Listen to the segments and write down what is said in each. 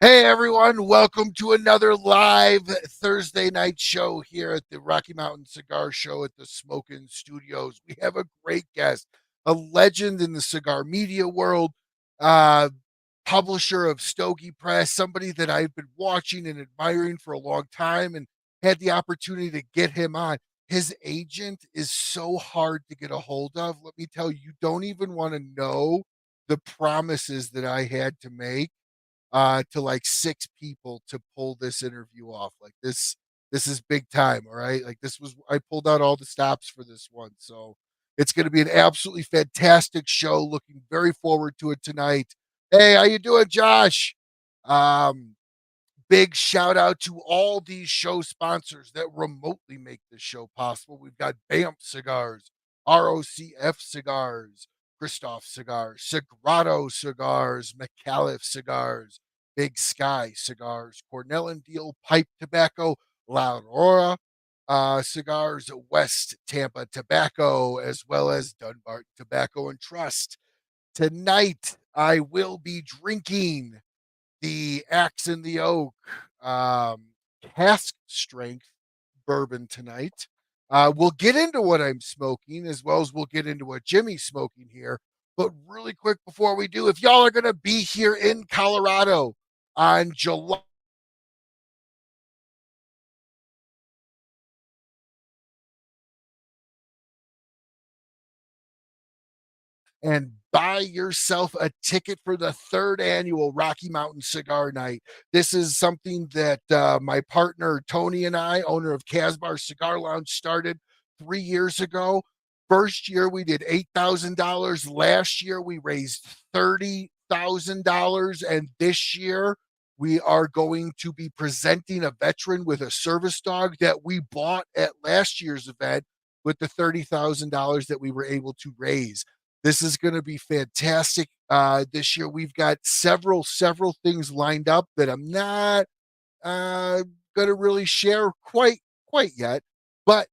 Hey everyone, welcome to another live Thursday night show here at the Rocky Mountain Cigar Show at the Smokin' Studios. We have a great guest, a legend in the cigar media world, uh, publisher of Stogie Press, somebody that I've been watching and admiring for a long time and had the opportunity to get him on. His agent is so hard to get a hold of. Let me tell you, you don't even want to know the promises that I had to make to like six people to pull this interview off. Like this is big time. All right. Like this was, I pulled out all the stops for this one. So it's going to be an absolutely fantastic show. Looking very forward to it tonight. Hey, how you doing, Josh? Um, Big shout out to all these show sponsors that remotely make this show possible. We've got BAMF Cigars, ROCF Cigars, Kristoff Cigars, Sagrado Cigars, Micallef Cigars, Big Sky Cigars, Cornell and Diehl Pipe Tobacco, La Aurora Cigars, West Tampa Tobacco, as well as Dunbar Tobacco and Trust. Tonight, I will be drinking the Axe and the Oak um, cask strength bourbon tonight. We'll get into what I'm smoking as well as we'll get into what Jimmie's smoking here. But really quick before we do, if y'all are going to be here in Colorado on July and buy yourself a ticket for the third annual Rocky Mountain Cigar Night. This is something that my partner Tony and I, owner of Casbar Cigar Lounge, started 3 years ago. First year we did $8,000. Last year we raised $30,000, and this year we are going to be presenting a veteran with a service dog that we bought at last year's event with the $30,000 that we were able to raise. This is going to be fantastic. This year, we've got several things lined up that I'm not going to really share quite yet. But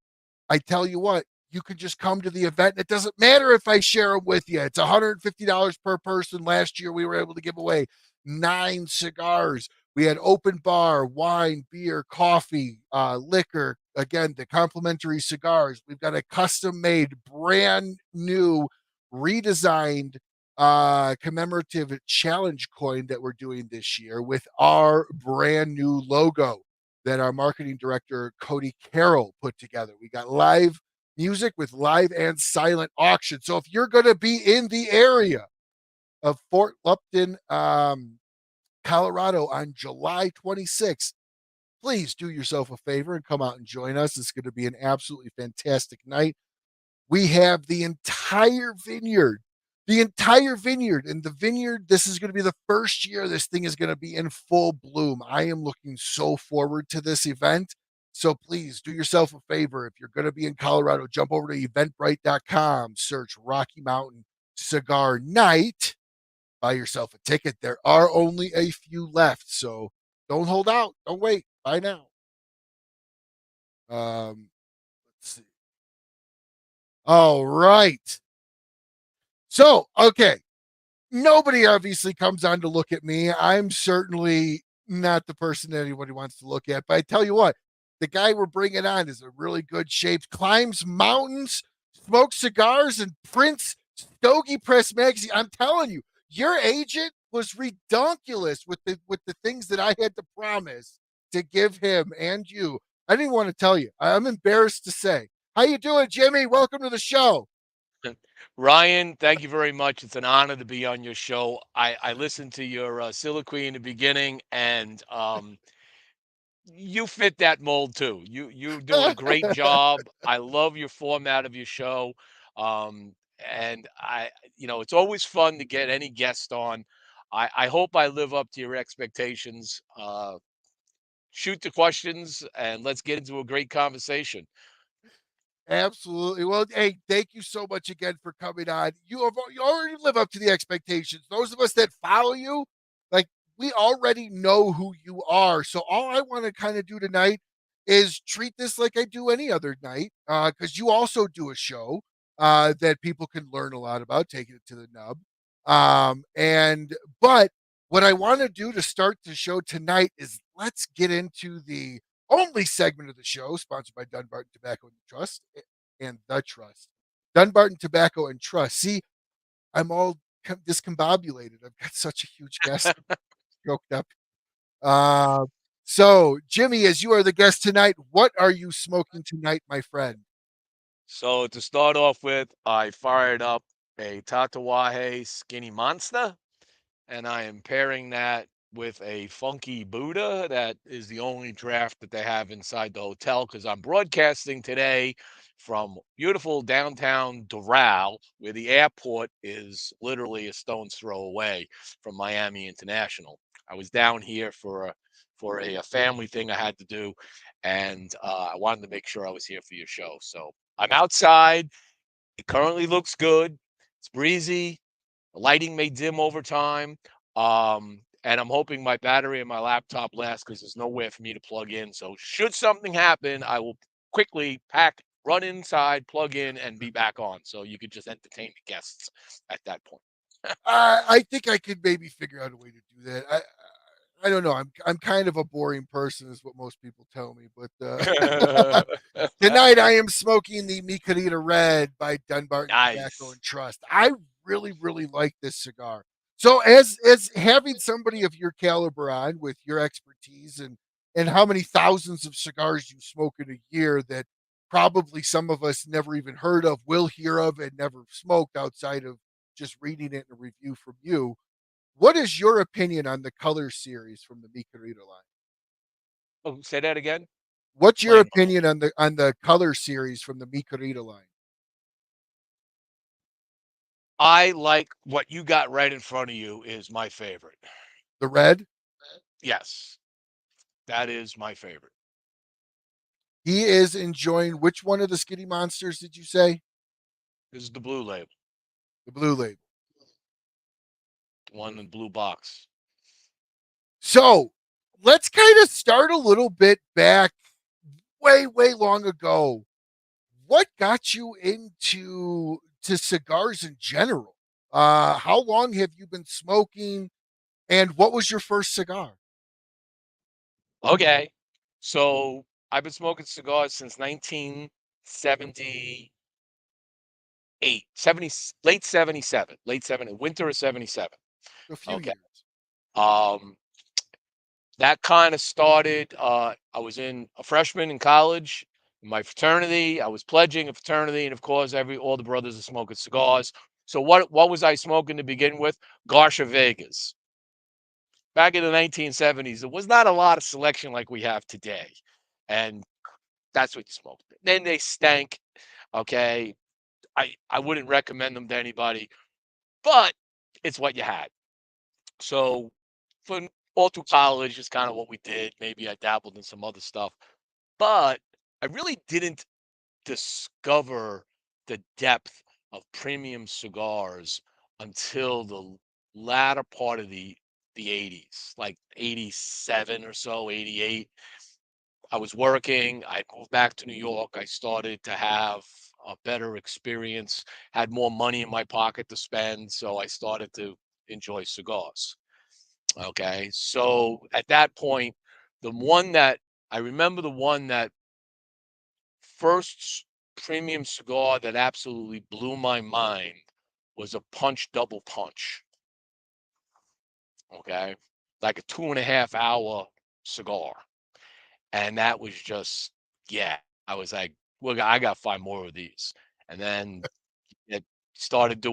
I tell you what, you can just come to the event. It doesn't matter if I share them with you. It's $150 per person. Last year, we were able to give away 9 cigars. We had open bar, wine, beer, coffee, liquor. Again, the complimentary cigars. We've got a custom made, brand new, redesigned commemorative challenge coin that we're doing this year with our brand new logo that our marketing director Cody Carroll put together. We got live music with live and silent auction. So if you're going to be in the area of Fort Lupton, Colorado on July 26th, please do yourself a favor and come out and join us. It's going to be an absolutely fantastic night. We have the entire vineyard. And the vineyard, this is going to be the first year this thing is going to be in full bloom. I am looking so forward to this event. So please do yourself a favor. If you're going to be in Colorado, jump over to eventbrite.com, search Rocky Mountain Cigar Night, buy yourself a ticket. There are only a few left. So don't hold out. Don't wait. Buy now. Let's see. All right. So, okay. Nobody obviously comes on to look at me. I'm certainly not the person that anybody wants to look at. But I tell you what, the guy we're bringing on is a really good shape, climbs mountains, smokes cigars, and prints Stogie Press magazine. I'm telling you, your agent was redonkulous with the things that I had to promise to give him and you. I didn't want to tell you. I'm embarrassed to say. How you doing, Jimmie? Welcome to the show. Ryan, thank you very much. It's an honor to be on your show. I listened to your soliloquy in the beginning, and you fit that mold too. You do a great job. I love your format of your show, um, and it's always fun to get any guest on. I hope I live up to your expectations. Shoot the questions, and let's get into a great conversation. Absolutely. Well, hey, thank you so much again for coming on. You already live up to the expectations. Those of us that follow you, like we already know who you are. So all I want to kind of do tonight is treat this like I do any other night, because you also do a show that people can learn a lot about, taking it to the nub. And but What I want to do to start the show tonight is let's get into the only segment of the show sponsored by Dunbarton Tobacco and Trust and the Trust. Dunbarton Tobacco and Trust. See, I'm all discombobulated. I've got such a huge guest choked up. Uh, so, Jimmie, as you are the guest tonight, what are you smoking tonight, my friend? So to start off with, I fired up a Tatawahe Skinny Monster, and I am pairing that with a Funky Buddha. That is the only draft that they have inside the hotel because I'm broadcasting today from beautiful downtown Doral, where the airport is literally a stone's throw away from Miami International. I was down here for a family thing I had to do, and I wanted to make sure I was here for your show. So I'm outside. It currently looks good. It's breezy. The lighting may dim over time. And I'm hoping my battery and my laptop last because there's nowhere for me to plug in. So should something happen, I will quickly pack, run inside, plug in, and be back on. So you could just entertain the guests at that point. I think I could maybe figure out a way to do that. I don't know. I'm kind of a boring person, is what most people tell me. But tonight I am smoking the Micarita Red by Dunbarton Tobacco Nice. and Trust. I really like this cigar. So as having somebody of your caliber on with your expertise and how many thousands of cigars you smoke in a year that probably some of us never even heard of, will hear of, and never smoked outside of just reading it in a review from you. What is your opinion on the color series from the Micarita line? Oh, say that again. What's your Explain. opinion on the color series from the Micarita line? I like what you got right in front of you is my favorite. The red? Yes, that is my favorite. He is enjoying which one of the Skinny Monsters did you say? This is the blue label, The blue label. the one in the blue box. So let's kind of start a little bit back way long ago. What got you into cigars in general? How long have you been smoking? And what was your first cigar? Okay. So I've been smoking cigars since 1978, 70, late 77, late 70, winter of 77. A few Okay. years. Um, that kind of started, I was in a freshman in college, in my fraternity. I was pledging a fraternity, and of course, all the brothers are smoking cigars. So what was I smoking to begin with? Garcia Vegas. Back in the 1970s, there was not a lot of selection like we have today. And that's what you smoked. Then they stank. Okay. I wouldn't recommend them to anybody, but it's what you had. So for all through college is kind of what we did. Maybe I dabbled in some other stuff, but I really didn't discover the depth of premium cigars until the latter part of the 80s, like 87 or so, 88. I was working, I moved back to New York. I started to have a better experience, had more money in my pocket to spend, so I started to enjoy cigars. Okay. So at that point, the one that I remember the one that first premium cigar that absolutely blew my mind was a punch double punch. Okay. Like a 2.5 hour cigar. And that was just, yeah, I was like, well, I got to find more of these. And then it started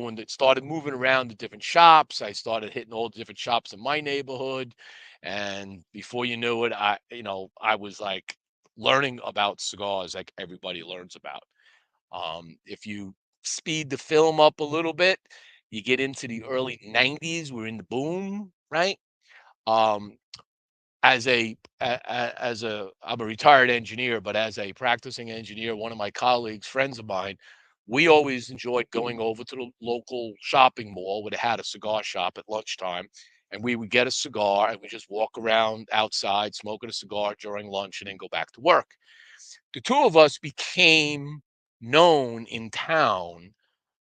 moving around to different shops. I started hitting all the different shops in my neighborhood. And before you knew it, I was like learning about cigars like everybody learns about. If you speed the film up a little bit, you get into the early 90s. We're in the boom, right? Um, I'm a retired engineer, but as a practicing engineer, one of my colleagues, friends of mine, we always enjoyed going over to the local shopping mall where they had a cigar shop at lunchtime. And we would get a cigar and we just walk around outside smoking a cigar during lunch and then go back to work. The two of us became known in town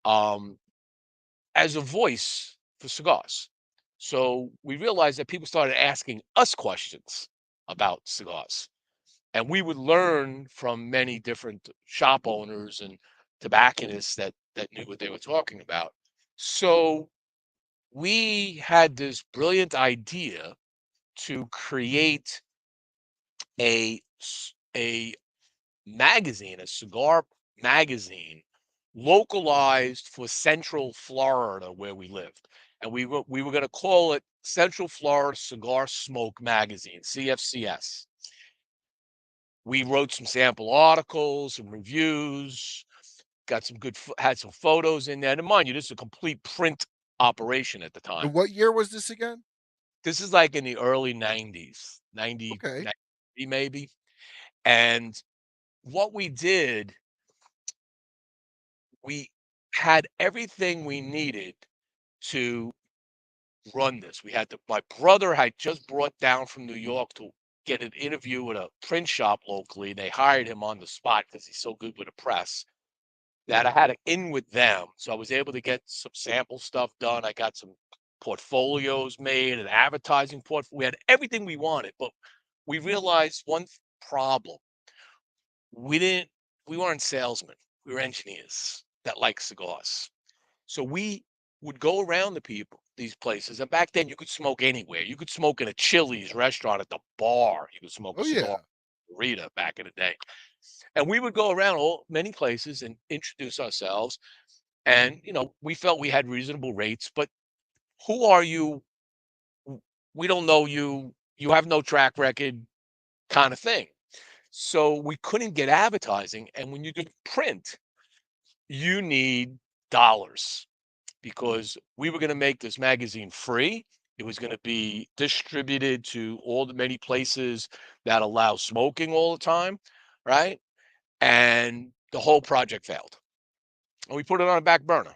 um, as a voice for cigars. So we realized that people started asking us questions about cigars. And we would learn from many different shop owners and tobacconists that knew what they were talking about. So we had this brilliant idea to create a magazine, a cigar magazine, localized for Central Florida where we lived, and we were going to call it Central Florida Cigar Smoke Magazine, CFCS. We wrote some sample articles, some reviews, got some had some photos in there. And mind you, this is a complete print operation at the time. And what year was this again? This is like in the early 90s, 90, Okay. 90 maybe. And what we did, we had everything we needed to run this. We had my brother had just brought down from New York to get an interview with a print shop locally. They hired him on the spot because he's so good with the press that I had it in with them. So I was able to get some sample stuff done. I got some portfolios made, an advertising we had everything we wanted, but we realized one problem. We didn't we weren't salesmen. We were engineers that like cigars. So we would go around the people, these places. And back then you could smoke anywhere. You could smoke in a Chili's restaurant at the bar. You could smoke a Oh cigar yeah. Rita back in the day. And we would go around many places and introduce ourselves. And, we felt we had reasonable rates, but who are you? We don't know you. You have no track record kind of thing. So we couldn't get advertising. And when you do print, you need dollars because we were going to make this magazine free. It was going to be distributed to all the many places that allow smoking all the time, right? And the whole project failed. And we put it on a back burner.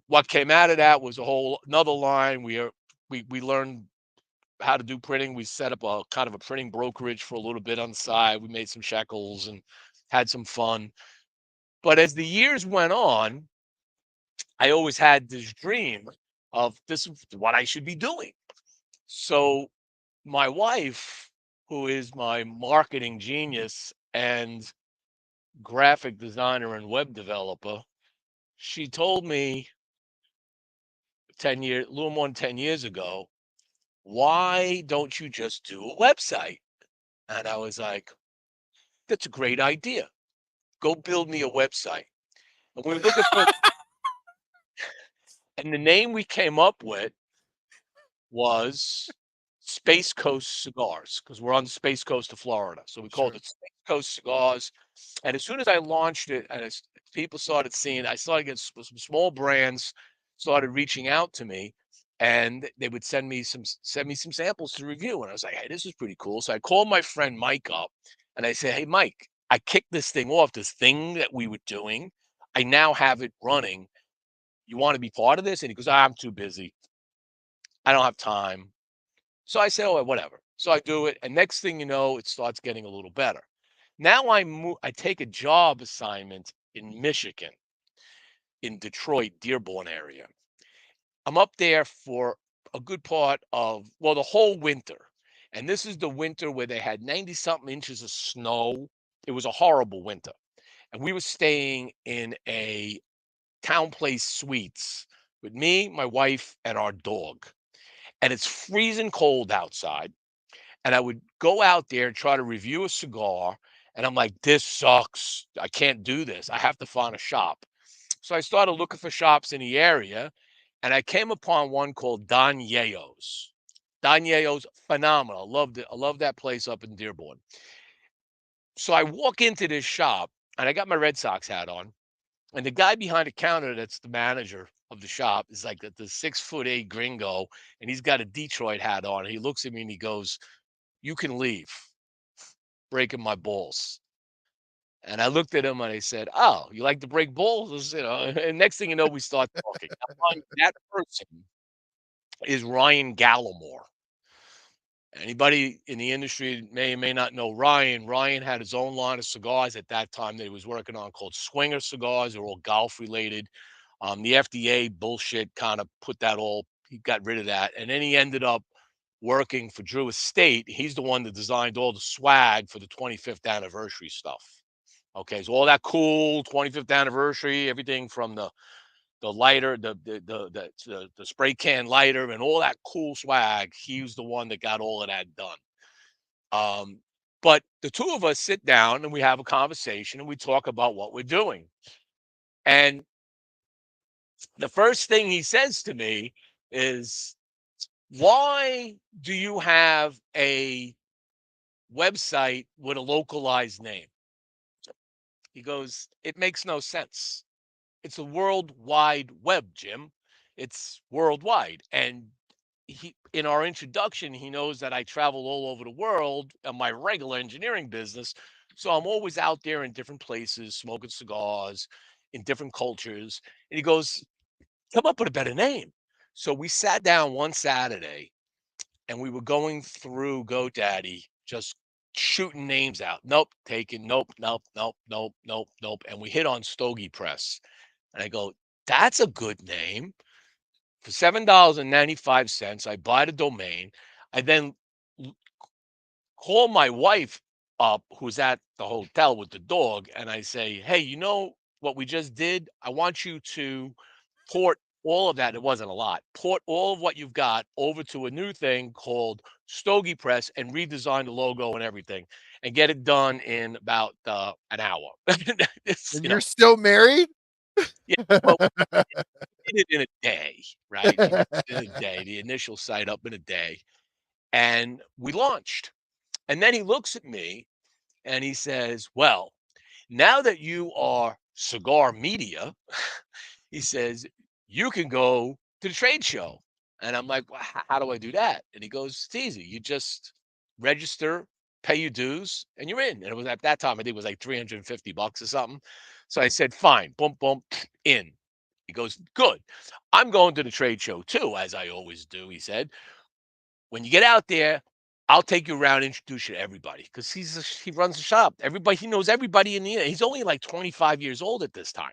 What came out of that was a whole another line. We learned how to do printing. We set up a kind of a printing brokerage for a little bit on the side. We made some shekels and had some fun. But as the years went on, I always had this dream of this is what I should be doing. So my wife, who is my marketing genius and graphic designer and web developer, she told me 10 years, a little more than 10 years ago, why don't you just do a website? And I was like, that's a great idea. Go build me a website. And we were looking for, and the name we came up with was Space Coast Cigars because we're on the Space Coast of Florida. So we called Sure. it Space Coast Cigars. And as soon as I launched it, and as people started seeing, I started getting some small brands started reaching out to me, and they would send me some samples to review. And I was like, hey, this is pretty cool. So I called my friend Mike up, and I said, hey, Mike, I kicked this thing off, this thing that we were doing. I now have it running. You want to be part of this? And he goes, I'm too busy. I don't have time. So I say, "Oh, well, whatever." So I do it, and next thing you know, it starts getting a little better. Now I take a job assignment in Michigan, in Detroit, Dearborn area. I'm up there for a good part of, well, the whole winter. And this is the winter where they had 90 something inches of snow. It was a horrible winter. And we were staying in a town place suites with me, my wife, and our dog. And it's freezing cold outside. And I would go out there and try to review a cigar, and I'm like, "This sucks. I can't do this. I have to find a shop." So I started looking for shops in the area, and I came upon one called Don Yeo's. Don Yeo's phenomenal. Loved it. I love that place up in Dearborn. So I walk into this shop, and I got my Red Sox hat on, and the guy behind the counter that's the manager of the shop is like the 6'8" gringo, and he's got a Detroit hat on. And he looks at me and he goes, "You can leave. Breaking my balls." And I looked at him and I said, "Oh, you like to break balls?" And next thing you know, we start talking. Now, mind you, that person is Ryan Gallimore. Anybody in the industry may or may not know Ryan. Ryan had his own line of cigars at that time that he was working on called Swinger cigars. They're all golf related. The FDA bullshit kind of put that all, he got rid of that, and then he ended up working for Drew Estate. He's the one that designed all the swag for the 25th anniversary stuff. Okay, so all that cool 25th anniversary, everything from the lighter, the spray can lighter, and all that cool swag. He was the one that got all of that done. Um, but the two of us sit down and we have a conversation and we talk about what we're doing. And the first thing he says to me is, "Why do you have a website with a localized name?" He goes, "It makes no sense. It's a world wide web, Jim. It's worldwide." And he, in our introduction, he knows that I travel all over the world in my regular engineering business. So I'm always out there in different places, smoking cigars in different cultures. And he goes, "Come up with a better name." So we sat down one Saturday and we were going through GoDaddy, just shooting names out. Nope, taken. Nope, nope, nope, nope, nope, nope. And we hit on Stogie Press. And I go, "That's a good name." For $7.95, I buy the domain. I then l- call my wife up, who's at the hotel with the dog, and I say, "Hey, you know what we just did? I want you to port all of that. It wasn't a lot. Port all of what you've got over to a new thing called Stogie Press and redesign the logo and everything, and get it done in about an hour." It's, And you're still married? yeah. Well, did it in a day, right? He did it in a day, the initial site up in a day, and we launched. And then he looks at me and he says, "Well, now that you are cigar media," he says, "you can go to the trade show." And I'm like, "Well, how do I do that?" And he goes, "It's easy. You just register, pay your dues, and you're in." And it was at that time, I think it was like 350 bucks or something. So I said, "Fine, boom, boom, in." He goes, "Good. I'm going to the trade show too, as I always do." He said, "When you get out there, I'll take you around, introduce you to everybody, because he runs the shop. Everybody, he knows everybody in the. He's only like 25 years old at this time,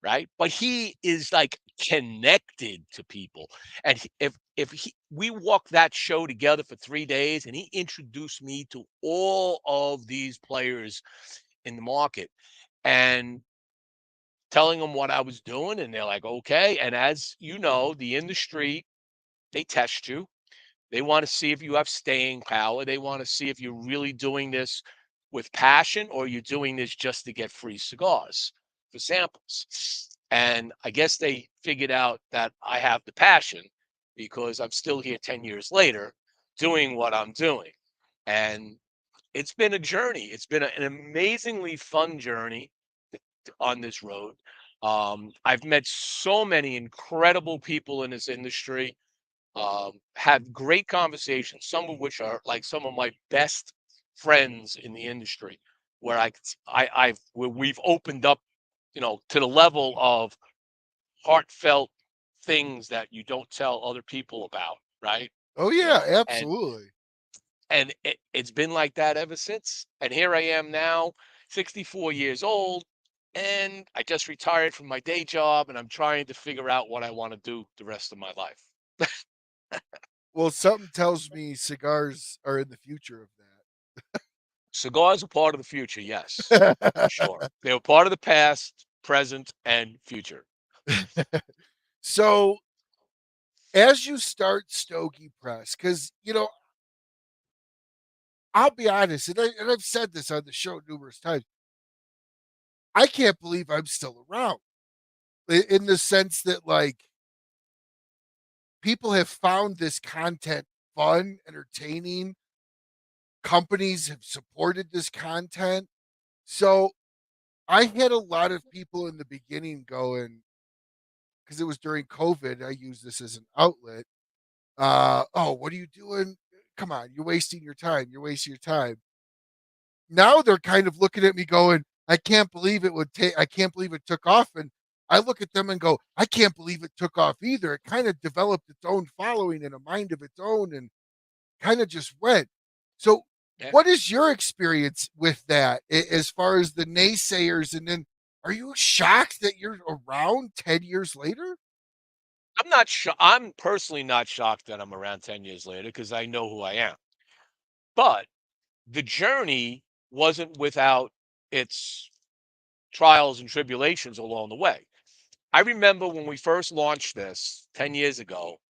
right? But he is like connected to people. And we walked that show together for 3 days, and he introduced me to all of these players in the market, and telling them what I was doing, and they're like, "Okay." And as you know, the industry, they test you. They want to see if you have staying power. They want to see if you're really doing this with passion or you're doing this just to get free cigars for samples. And I guess they figured out that I have the passion, because I'm still here 10 years later doing what I'm doing. And it's been a journey. It's been an amazingly fun journey on this road. I've met so many incredible people in this industry, had great conversations, some of which are like some of my best friends in the industry, where where we've opened up, to the level of heartfelt things that you don't tell other people about, right? Oh You yeah, know, and absolutely. and it's been like that ever since. And here I am now, 64 years old, and I just retired from my day job, and I'm trying to figure out what I want to do the rest of my life. Well, something tells me cigars are in the future of Cigars are part of the future, yes, for that. sure. They were part of the past, present, and future. So, as you start Stogie Press, because I'll be honest, and I've said this on the show numerous times, I can't believe I'm still around in the sense that like people have found this content fun, entertaining. Companies have supported this content. So I had a lot of people in the beginning going, because it was during COVID, I used this as an outlet. Oh, what are you doing? Come on, you're wasting your time. You're wasting your time. Now they're kind of looking at me going, I can't believe it would take, I can't believe it took off. And I look at them and go, I can't believe it took off either. It kind of developed its own following and a mind of its own and kind of just went. So, Yeah. what is your experience with that as far as the naysayers? And then are you shocked that you're around 10 years later? I'm personally not shocked that I'm around 10 years later because I know who I am. But the journey wasn't without its trials and tribulations along the way. I remember when we first launched this 10 years ago,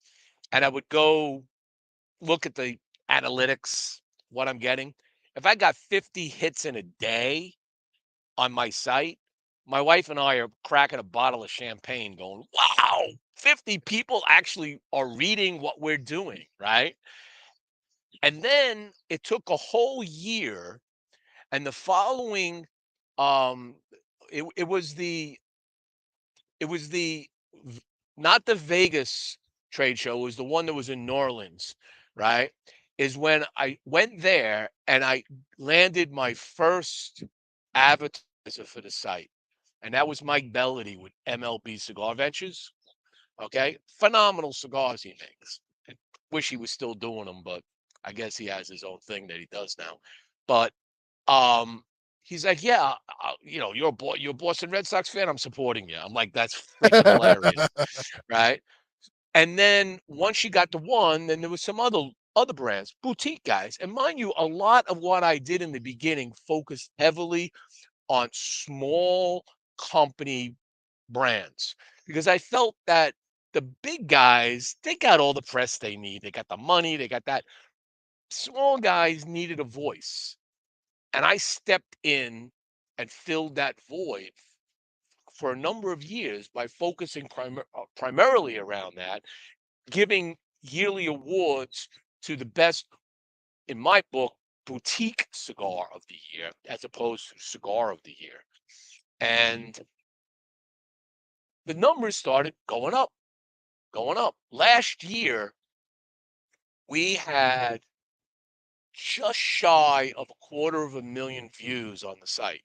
and I would go look at the analytics, what I'm getting. If I got 50 hits in a day on my site, my wife and I are cracking a bottle of champagne going, wow, 50 people actually are reading what we're doing, right? And then it took a whole year, and the following, um, it was the not the Vegas trade show, it was the one that was in New Orleans, right? Is when I went there and I landed my first advertiser for the site. And that was Mike Bellady with MLB Cigar Ventures. Okay. Phenomenal cigars he makes. I wish he was still doing them, but I guess he has his own thing that he does now. But um, he's like, "Yeah, you're a Boston Red Sox fan. I'm supporting you." I'm like, "That's freaking hilarious, right?" And then once you got to one, then there was some other brands, boutique guys, and mind you, a lot of what I did in the beginning focused heavily on small company brands because I felt that the big guys, they got all the press they need. They got the money, they got that. Small guys needed a voice. And I stepped in and filled that void for a number of years by focusing primarily around that, giving yearly awards to the best, in my book, boutique cigar of the year, as opposed to cigar of the year. And the numbers started going up, going up. Last year, we had just shy of 250,000 views on the site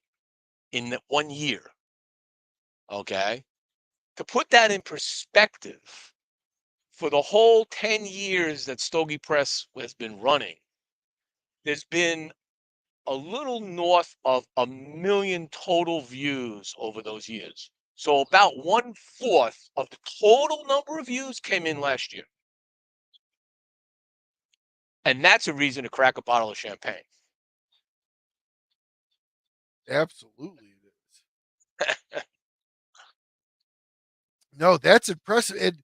in that one year. Okay. To put that in perspective, for the whole 10 years that Stogie Press has been running, there's been a little north of 1,000,000 total views over those years. So about one fourth of the total number of views came in last year. And that's a reason to crack a bottle of champagne. Absolutely, it is. No, that's impressive. And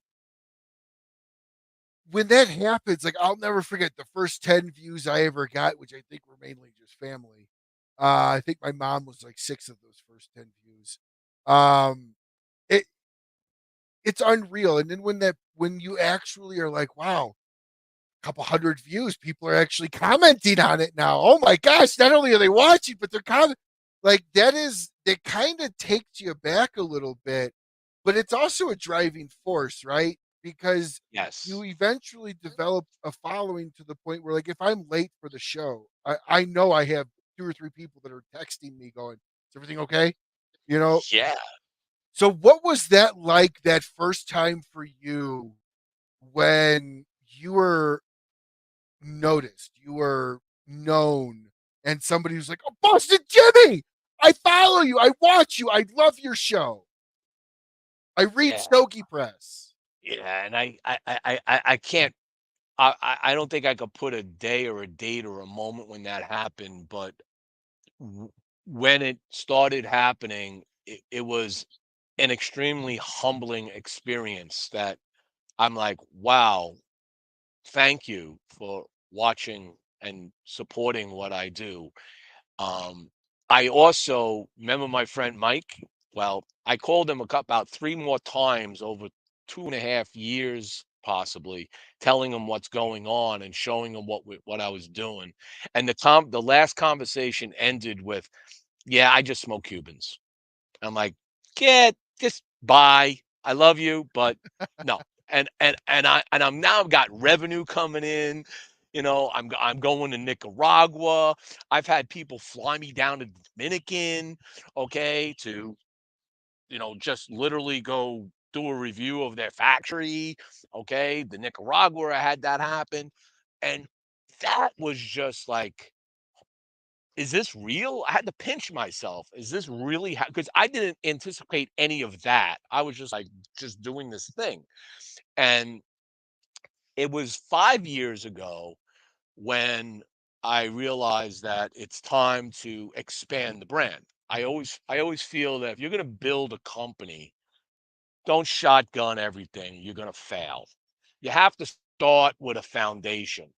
when that happens, like I'll never forget the first 10 views I ever got, which I think were mainly just family. I think my mom was like six of those first 10 views. Um, it it's unreal. And then when you actually are like, wow, a couple hundred views, people are actually commenting on it now. Oh my gosh, not only are they watching, but they're commenting. Like that kind of takes you back a little bit, but it's also a driving force, right? Because you Yes. eventually develop a following to the point where, like, if I'm late for the show, I know I have two or three people that are texting me going, "Is everything okay?" You know. Yeah. So, what was that like that first time for you when you were noticed, you were known, and somebody was like, "Oh, Boston Jimmie, I follow you, I watch you, I love your show, I read Yeah. Stogie Press." Yeah. And I can't, I don't think I could put a day or a date or a moment when that happened, but w- when it started happening, it was an extremely humbling experience that I'm like, wow, thank you for watching and supporting what I do. Um, I also remember my friend Mike. Well, I called him about three more times over 2.5 years, possibly, telling him what's going on and showing him what I was doing. And the last conversation ended with, "Yeah, I just smoke Cubans." I'm like, "Yeah, just bye. I love you, but no." And I'm now got revenue coming in. I'm going to Nicaragua. I've had people fly me down to Dominican, okay, to just literally go do a review of their factory. Okay, the Nicaragua, I had that happen, and that was just like is this real? I had to pinch myself. Is this really? Because I didn't anticipate any of that. I was just like, just doing this thing. And it was 5 years ago when I realized that it's time to expand the brand. I always feel that if you're going to build a company, don't shotgun everything. You're going to fail. You have to start with a foundation.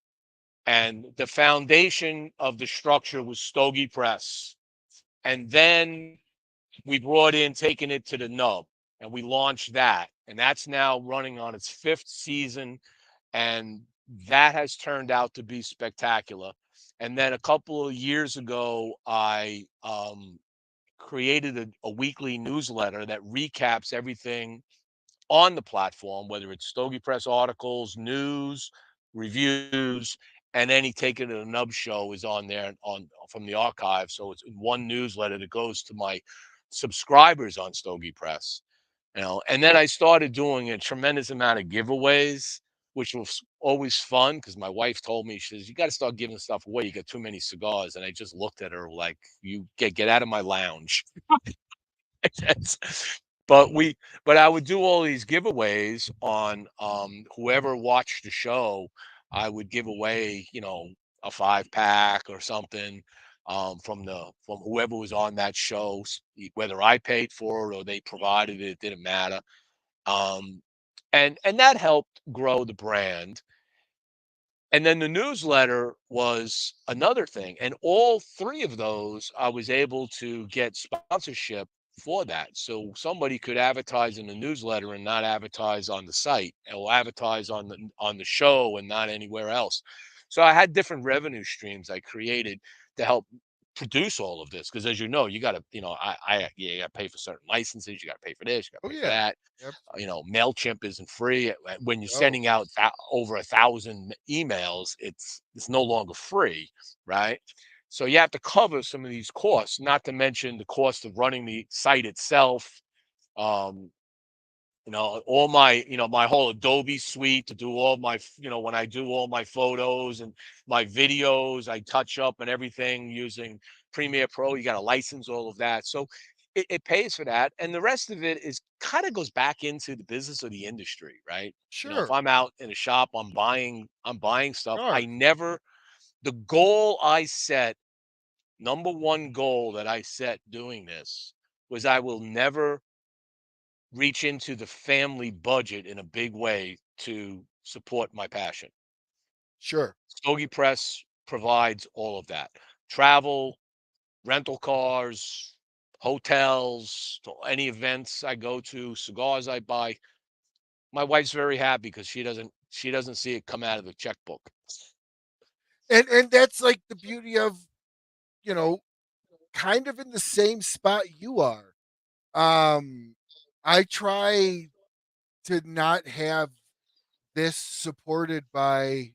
And the foundation of the structure was Stogie Press. And then we brought in taking it to the nub and we launched that. And that's now running on its fifth season. And that has turned out to be spectacular. And then a couple of years ago, I created a weekly newsletter that recaps everything on the platform, whether it's Stogie Press articles, news, reviews, and any Take It to the Nub show is on there on from the archive. So it's in one newsletter that goes to my subscribers on Stogie Press. And then I started doing a tremendous amount of giveaways, which was always fun because my wife told me, she says, you got to start giving stuff away. You got too many cigars. And I just looked at her like, you get out of my lounge. That's but we but I would do all these giveaways on whoever watched the show. I would give away, a 5 pack or something from whoever was on that show, whether I paid for it or they provided it, it didn't matter. Um, and that helped grow the brand. And then the newsletter was another thing. And all three of those, I was able to get sponsorship for that. So somebody could advertise in the newsletter and not advertise on the site, or advertise on the show and not anywhere else. So I had different revenue streams I created to help produce all of this. Because as you know, you got to, you got to pay for certain licenses, you got to pay for this, you got Oh to pay for yeah, that. absolutely. Mailchimp isn't free. When you're No, sending out over 1,000 emails, it's no longer free, right? So you have to cover some of these costs, not to mention the cost of running the site itself. Um, all my whole Adobe suite to do all my, when I do all my photos and my videos, I touch up and everything using Premiere Pro. You got to license all of that. So it pays for that. And the rest of it is kind of goes back into the business of the industry, right? If sure, I'm out in a shop, I'm buying stuff. sure, The goal I set, number one goal that I set doing this was I will never reach into the family budget in a big way to support my passion. sure. Stogie Press provides all of that. Travel, rental cars, hotels, to any events I go to, cigars I buy. My wife's very happy because she doesn't see it come out of the checkbook. And that's like the beauty of, you know, kind of in the same spot you are. Um, I try to not have this supported by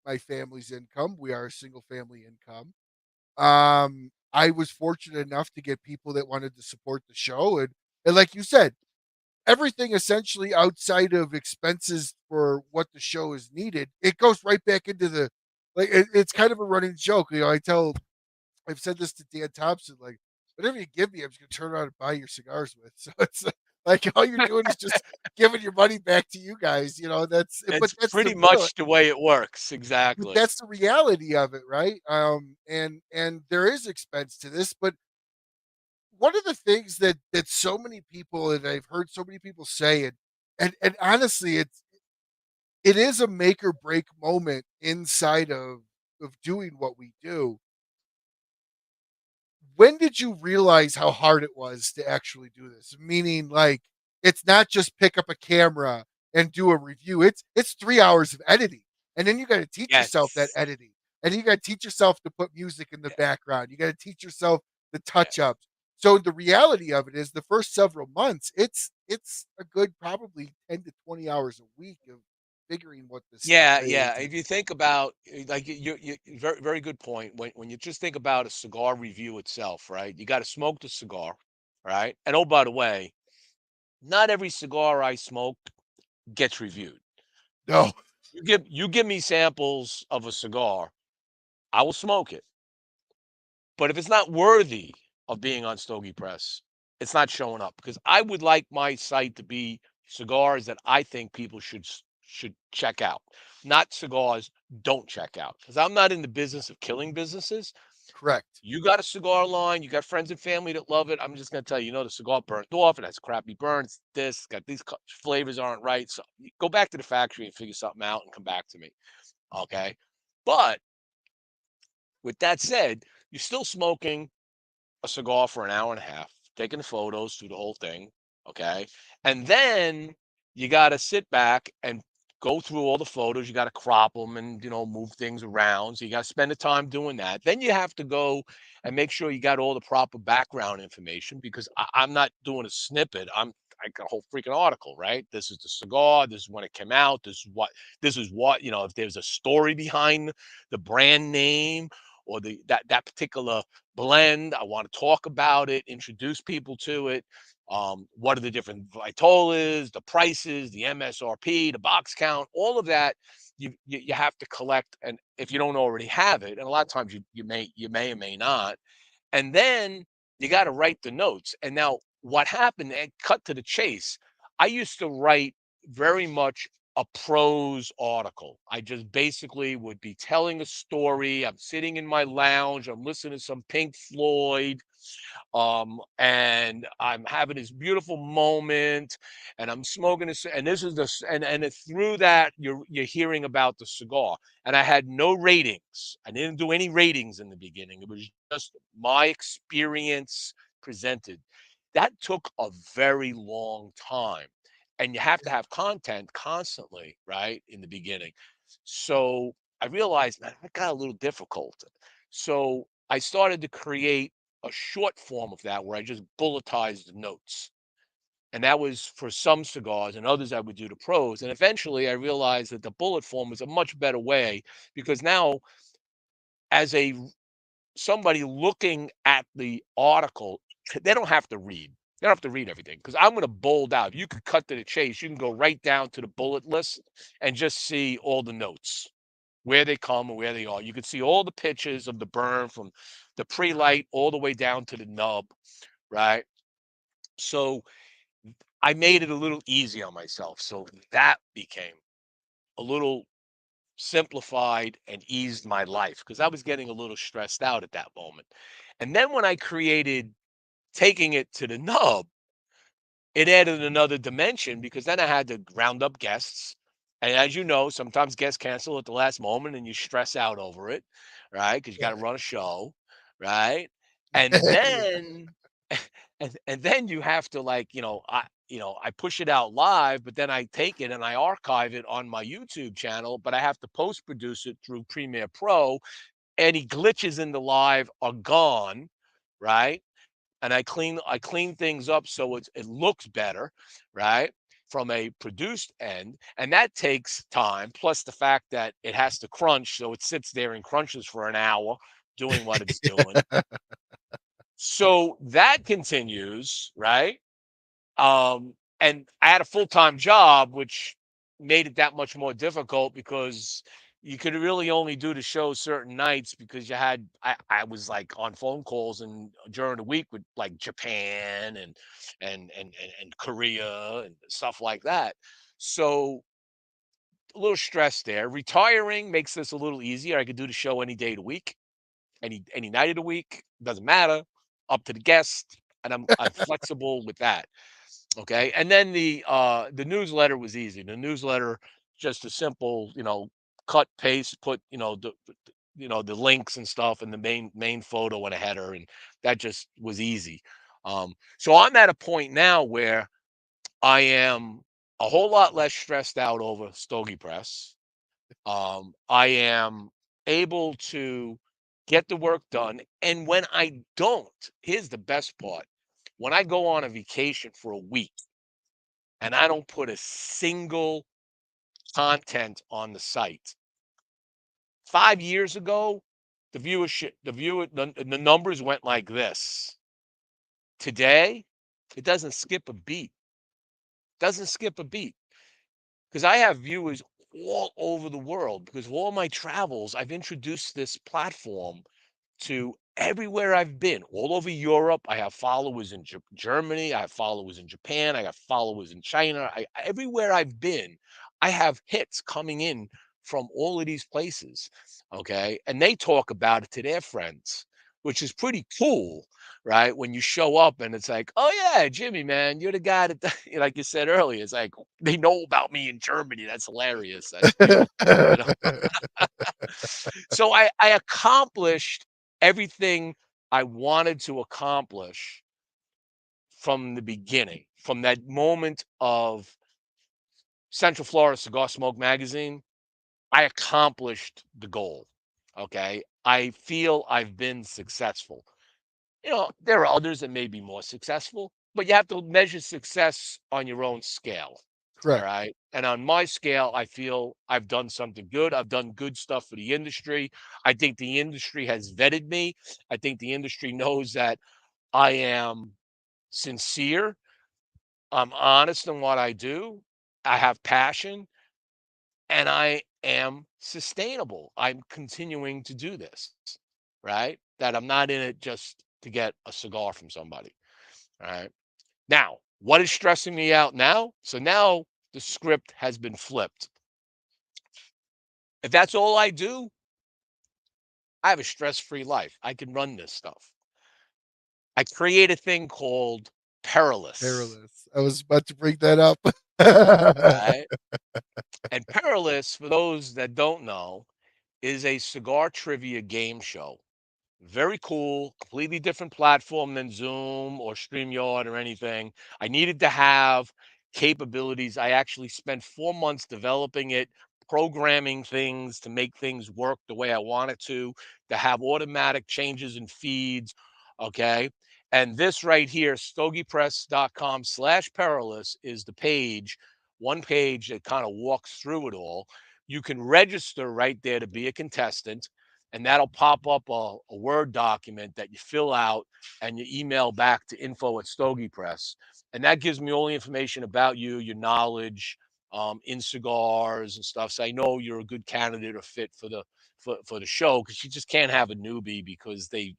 my family's income. We are a single family income. I was fortunate enough to get people that wanted to support the show, and like you said, everything essentially outside of expenses for what the show is needed, it goes right back into the like. It's kind of a running joke. I've said this to Dan Thompson, like, whatever you give me, I'm just gonna turn around and buy your cigars with. So it's like all you're doing is just giving your money back to you guys. But It's that's the pretty real, much the way it works. but Exactly. that's the reality of it, right? And there is expense to this, but one of the things that so many people, and I've heard so many people say it, and honestly, it is a make or break moment inside of doing what we do. When did you realize how hard it was to actually do this? Meaning, like, it's not just pick up a camera and do a review. It's 3 hours of editing, and then you got to teach yourself that Yes. editing, and you got to teach yourself to put music in the Yeah. background. You got to teach yourself the touch Yes. ups. So the reality of it is, the first several months, it's a good probably 10 to 20 hours a week of figuring what this stuff Yeah, is. yeah. If you think about like you very very good point. When you just think about a cigar review itself, right? You got to smoke the cigar, right? And oh, by the way, not every cigar I smoke gets reviewed. No, You give me samples of a cigar, I will smoke it. But if it's not worthy of being on Stogie Press, it's not showing up because I would like my site to be cigars that I think people should check out, not cigars don't check out. Because I'm not in the business of killing businesses. Correct. You got a cigar line, you got friends and family that love it. I'm just gonna tell you, the cigar burned off, it has crappy burn, it's this, got these flavors aren't right. So go back to the factory and figure something out and come back to me. Okay. But with that said, you're still smoking a cigar for an hour and a half, taking the photos through the whole thing, okay? And then you got to sit back and go through all the photos. You got to crop them and move things around. So you got to spend the time doing that. Then you have to go and make sure you got all the proper background information because I'm not doing a snippet. I got a whole freaking article, right? This is the cigar. This is when it came out. This is what, if there's a story behind the brand name or that particular blend. I want to talk about it, introduce people to it. What are the different vitolas, the prices, the MSRP, the box count, all of that. You have to collect, and if you don't already have it, and a lot of times you may or may not, and then you got to write the notes. And now what happened? And cut to the chase. I used to write very much a prose article. I just basically would be telling a story. I'm sitting in my lounge. I'm listening to some Pink Floyd, and I'm having this beautiful moment, and I'm smoking this, and this is through that you're hearing about the cigar, and I had no ratings. I didn't do any ratings in the beginning. It was just my experience presented. That took a very long time, and you have to Yeah. have content constantly, right, in the beginning. So I realized that got a little difficult. So I started to create a short form of that where I just bulletized the notes. And that was for some cigars, and others I would do the pros. And eventually I realized that the bullet form was a much better way because now, as a somebody looking at the article, they don't have to read. They don't have to read everything because I'm going to bold out. You could cut to the chase. You can go right down to the bullet list and just see all the notes, where they come and where they are. You can see all the pictures of the burn from the pre-light all the way down to the nub, right? So I made it a little easy on myself. So that became a little simplified and eased my life because I was getting a little stressed out at that moment. And then when I created taking it to the nub, it added another dimension because then I had to round up guests. And as you know, sometimes guests cancel at the last moment and you stress out over it, right? Because you got to Right. run a show, right? And Yeah. then and then you have to I push it out live, but then I take it and I archive it on my YouTube channel, but I have to post produce it through Premiere Pro. Any glitches in the live are gone, right? And I clean things up so it looks better, right? From a produced end, and that takes time. Plus the fact that it has to crunch, so it sits there and crunches for an hour doing what it's doing. So that continues, right? And I had a full-time job, which made it that much more difficult because you could really only do the show certain nights because I was like on phone calls and during the week with like Japan and Korea and stuff like that. So a little stress there. Retiring makes this a little easier. I could do the show any day of the week, any night of the week, doesn't matter. Up to the guest, and I'm flexible with that. Okay, and then the newsletter was easy. The newsletter, just a simple, cut, paste, put, the links and stuff and the main photo and a header, and that just was easy. So I'm at a point now where I am a whole lot less stressed out over Stogie Press. I am able to get the work done, and when I don't, here's the best part: when I go on a vacation for a week and I don't put a single content on the site. 5 years ago, the numbers went like this. Today, it doesn't skip a beat. Doesn't skip a beat because I have viewers all over the world because of all my travels, I've introduced this platform to everywhere I've been, all over Europe. I have followers in Germany. I have followers in Japan. I have followers in China. Everywhere I've been, I have hits coming in from all of these places. Okay. And they talk about it to their friends, which is pretty cool, right? When you show up and it's like, oh, yeah, Jimmy, man, you're the guy that, like you said earlier, it's like they know about me in Germany. That's hilarious. That's beautiful. You know? So I accomplished everything I wanted to accomplish from the beginning, from that moment of Central Florida Cigar Smoke Magazine. I accomplished the goal. Okay. I feel I've been successful. There are others that may be more successful, but you have to measure success on your own scale. All Correct. right. And on my scale, I feel I've done something good. I've done good stuff for the industry. I think the industry has vetted me. I think the industry knows that I am sincere. I'm honest in what I do. I have passion and I am sustainable. I'm continuing to do this, right? That I'm not in it just to get a cigar from somebody. All right. Now, what is stressing me out now? So now the script has been flipped. If that's all I do, I have a stress-free life. I can run this stuff. I create a thing called Perilous, Perilous. I was about to bring that up. right? And Perilous, for those that don't know, is a cigar trivia game show. Very cool, completely different platform than Zoom or StreamYard or anything. I needed to have capabilities. I actually spent 4 months developing it, programming things to make things work the way I want it to have automatic changes in feeds, okay? And this right here, stogiepress.com/perilous is the page, one page that kind of walks through it all. You can register right there to be a contestant and that'll pop up a Word document that you fill out and you email back to info@Stogie Press. And that gives me all the information about you, your knowledge in cigars and stuff. So I know you're a good candidate or fit for the show because you just can't have a newbie because they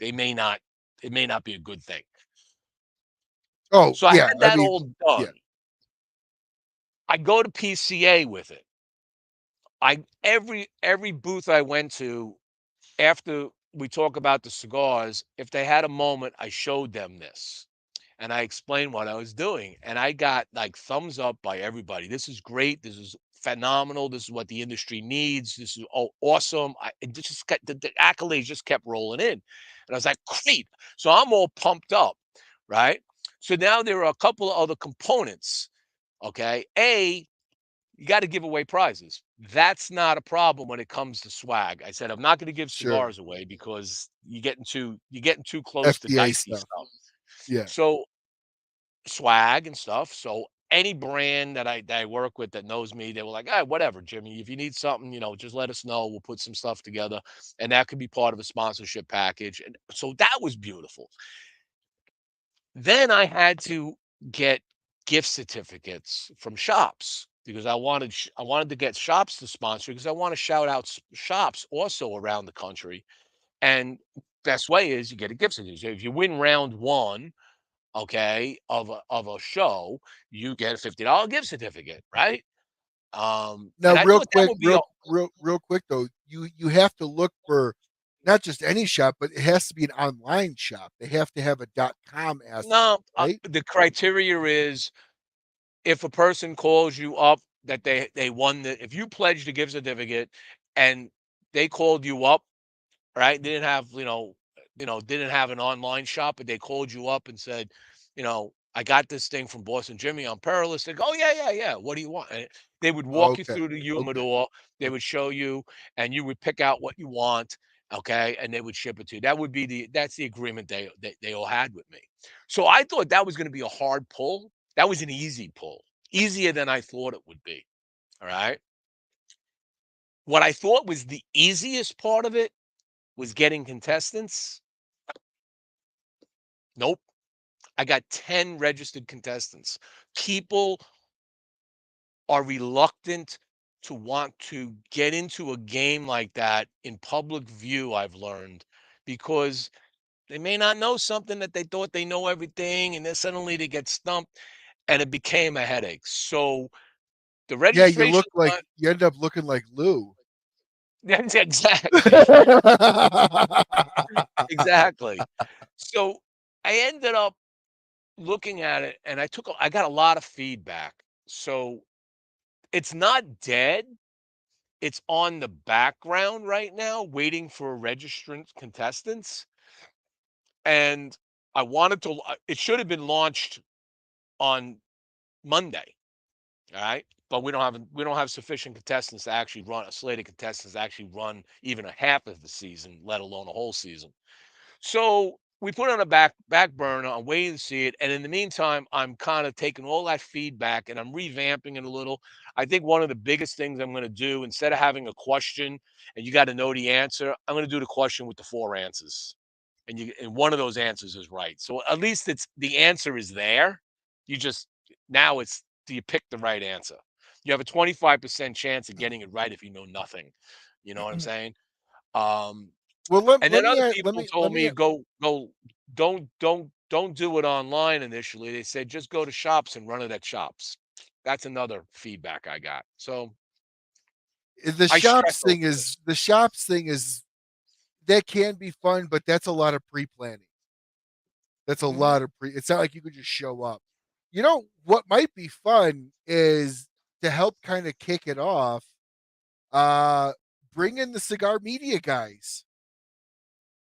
may not it may not be a good thing. Oh, So I yeah. had I that mean, all yeah, done. I go to PCA with it. Every booth I went to after we talk about the cigars, if they had a moment, I showed them this and I explained what I was doing. And I got like thumbs up by everybody. This is great. This is phenomenal. This is what the industry needs. This is awesome. It just got the accolades just kept rolling in. And I was like, great. So I'm all pumped up, right? So now there are a couple of other components. Okay. You got to give away prizes. That's not a problem when it comes to swag. I said I'm not going to give sure. cigars away because you're getting too close to FDA dicey stuff. stuff. Yeah, So swag and stuff. So any brand that I work with that knows me, they were like, "Ah, whatever, Jimmy. If you need something, just let us know. We'll put some stuff together, and that could be part of a sponsorship package." And so that was beautiful. Then I had to get gift certificates from shops because I wanted to get shops to sponsor because I want to shout out shops also around the country. And best way is you get a gift certificate. If you win round one, okay, of a show, you get a $50 gift certificate, right? now And I real thought that quick, would be a real quick though, you have to look for not just any shop, but it has to be an online shop. They have to have a .com aspect, no. right? The criteria is if a person calls you up that they won if you pledged a gift certificate and they called you up, right? They didn't have an online shop, but they called you up and said, I got this thing from Boston Jimmy on Perilous. They go, oh yeah, yeah, yeah. What do you want? And they would walk you Okay, through the okay, humidor. They okay. would show you, and you would pick out what you want. Okay, and they would ship it to you. That's the agreement they all had with me. So I thought that was going to be a hard pull. That was an easy pull, easier than I thought it would be. All right. What I thought was the easiest part of it was getting contestants. Nope. I got 10 registered contestants. People are reluctant to want to get into a game like that in public view, I've learned, because they may not know something that they thought they know everything, and then suddenly they get stumped, and it became a headache. So the Yeah, registration time, you end up looking like Lou. that's exactly, exactly. So I ended up looking at it, and I got a lot of feedback. So it's not dead. It's on the background right now, waiting for registrant contestants. And I wanted to. It should have been launched on Monday. All right. But we don't have sufficient contestants to actually run a slate of contestants to actually run even a half of the season, let alone a whole season. So we put it on a back burner. I'm waiting to see it. And in the meantime, I'm kind of taking all that feedback and I'm revamping it a little. I think one of the biggest things I'm going to do, instead of having a question and you got to know the answer, I'm going to do the question with the four answers. And one of those answers is right. So at least it's the answer is there. You just now it's do you pick the right answer? You have a 25% chance of getting it right if you know nothing. You know what I'm saying? Um, Well, and let then me other let people me let told me me go don't do it online initially. They said just go to shops and run it at shops. That's another feedback I got. So I stress over it. the shops thing is that can be fun, but that's a lot of pre-planning. That's a Mhm. lot of pre. It's not like you could just show up. You know what might be fun is to help kind of kick it off. Uh, bring in the cigar media guys.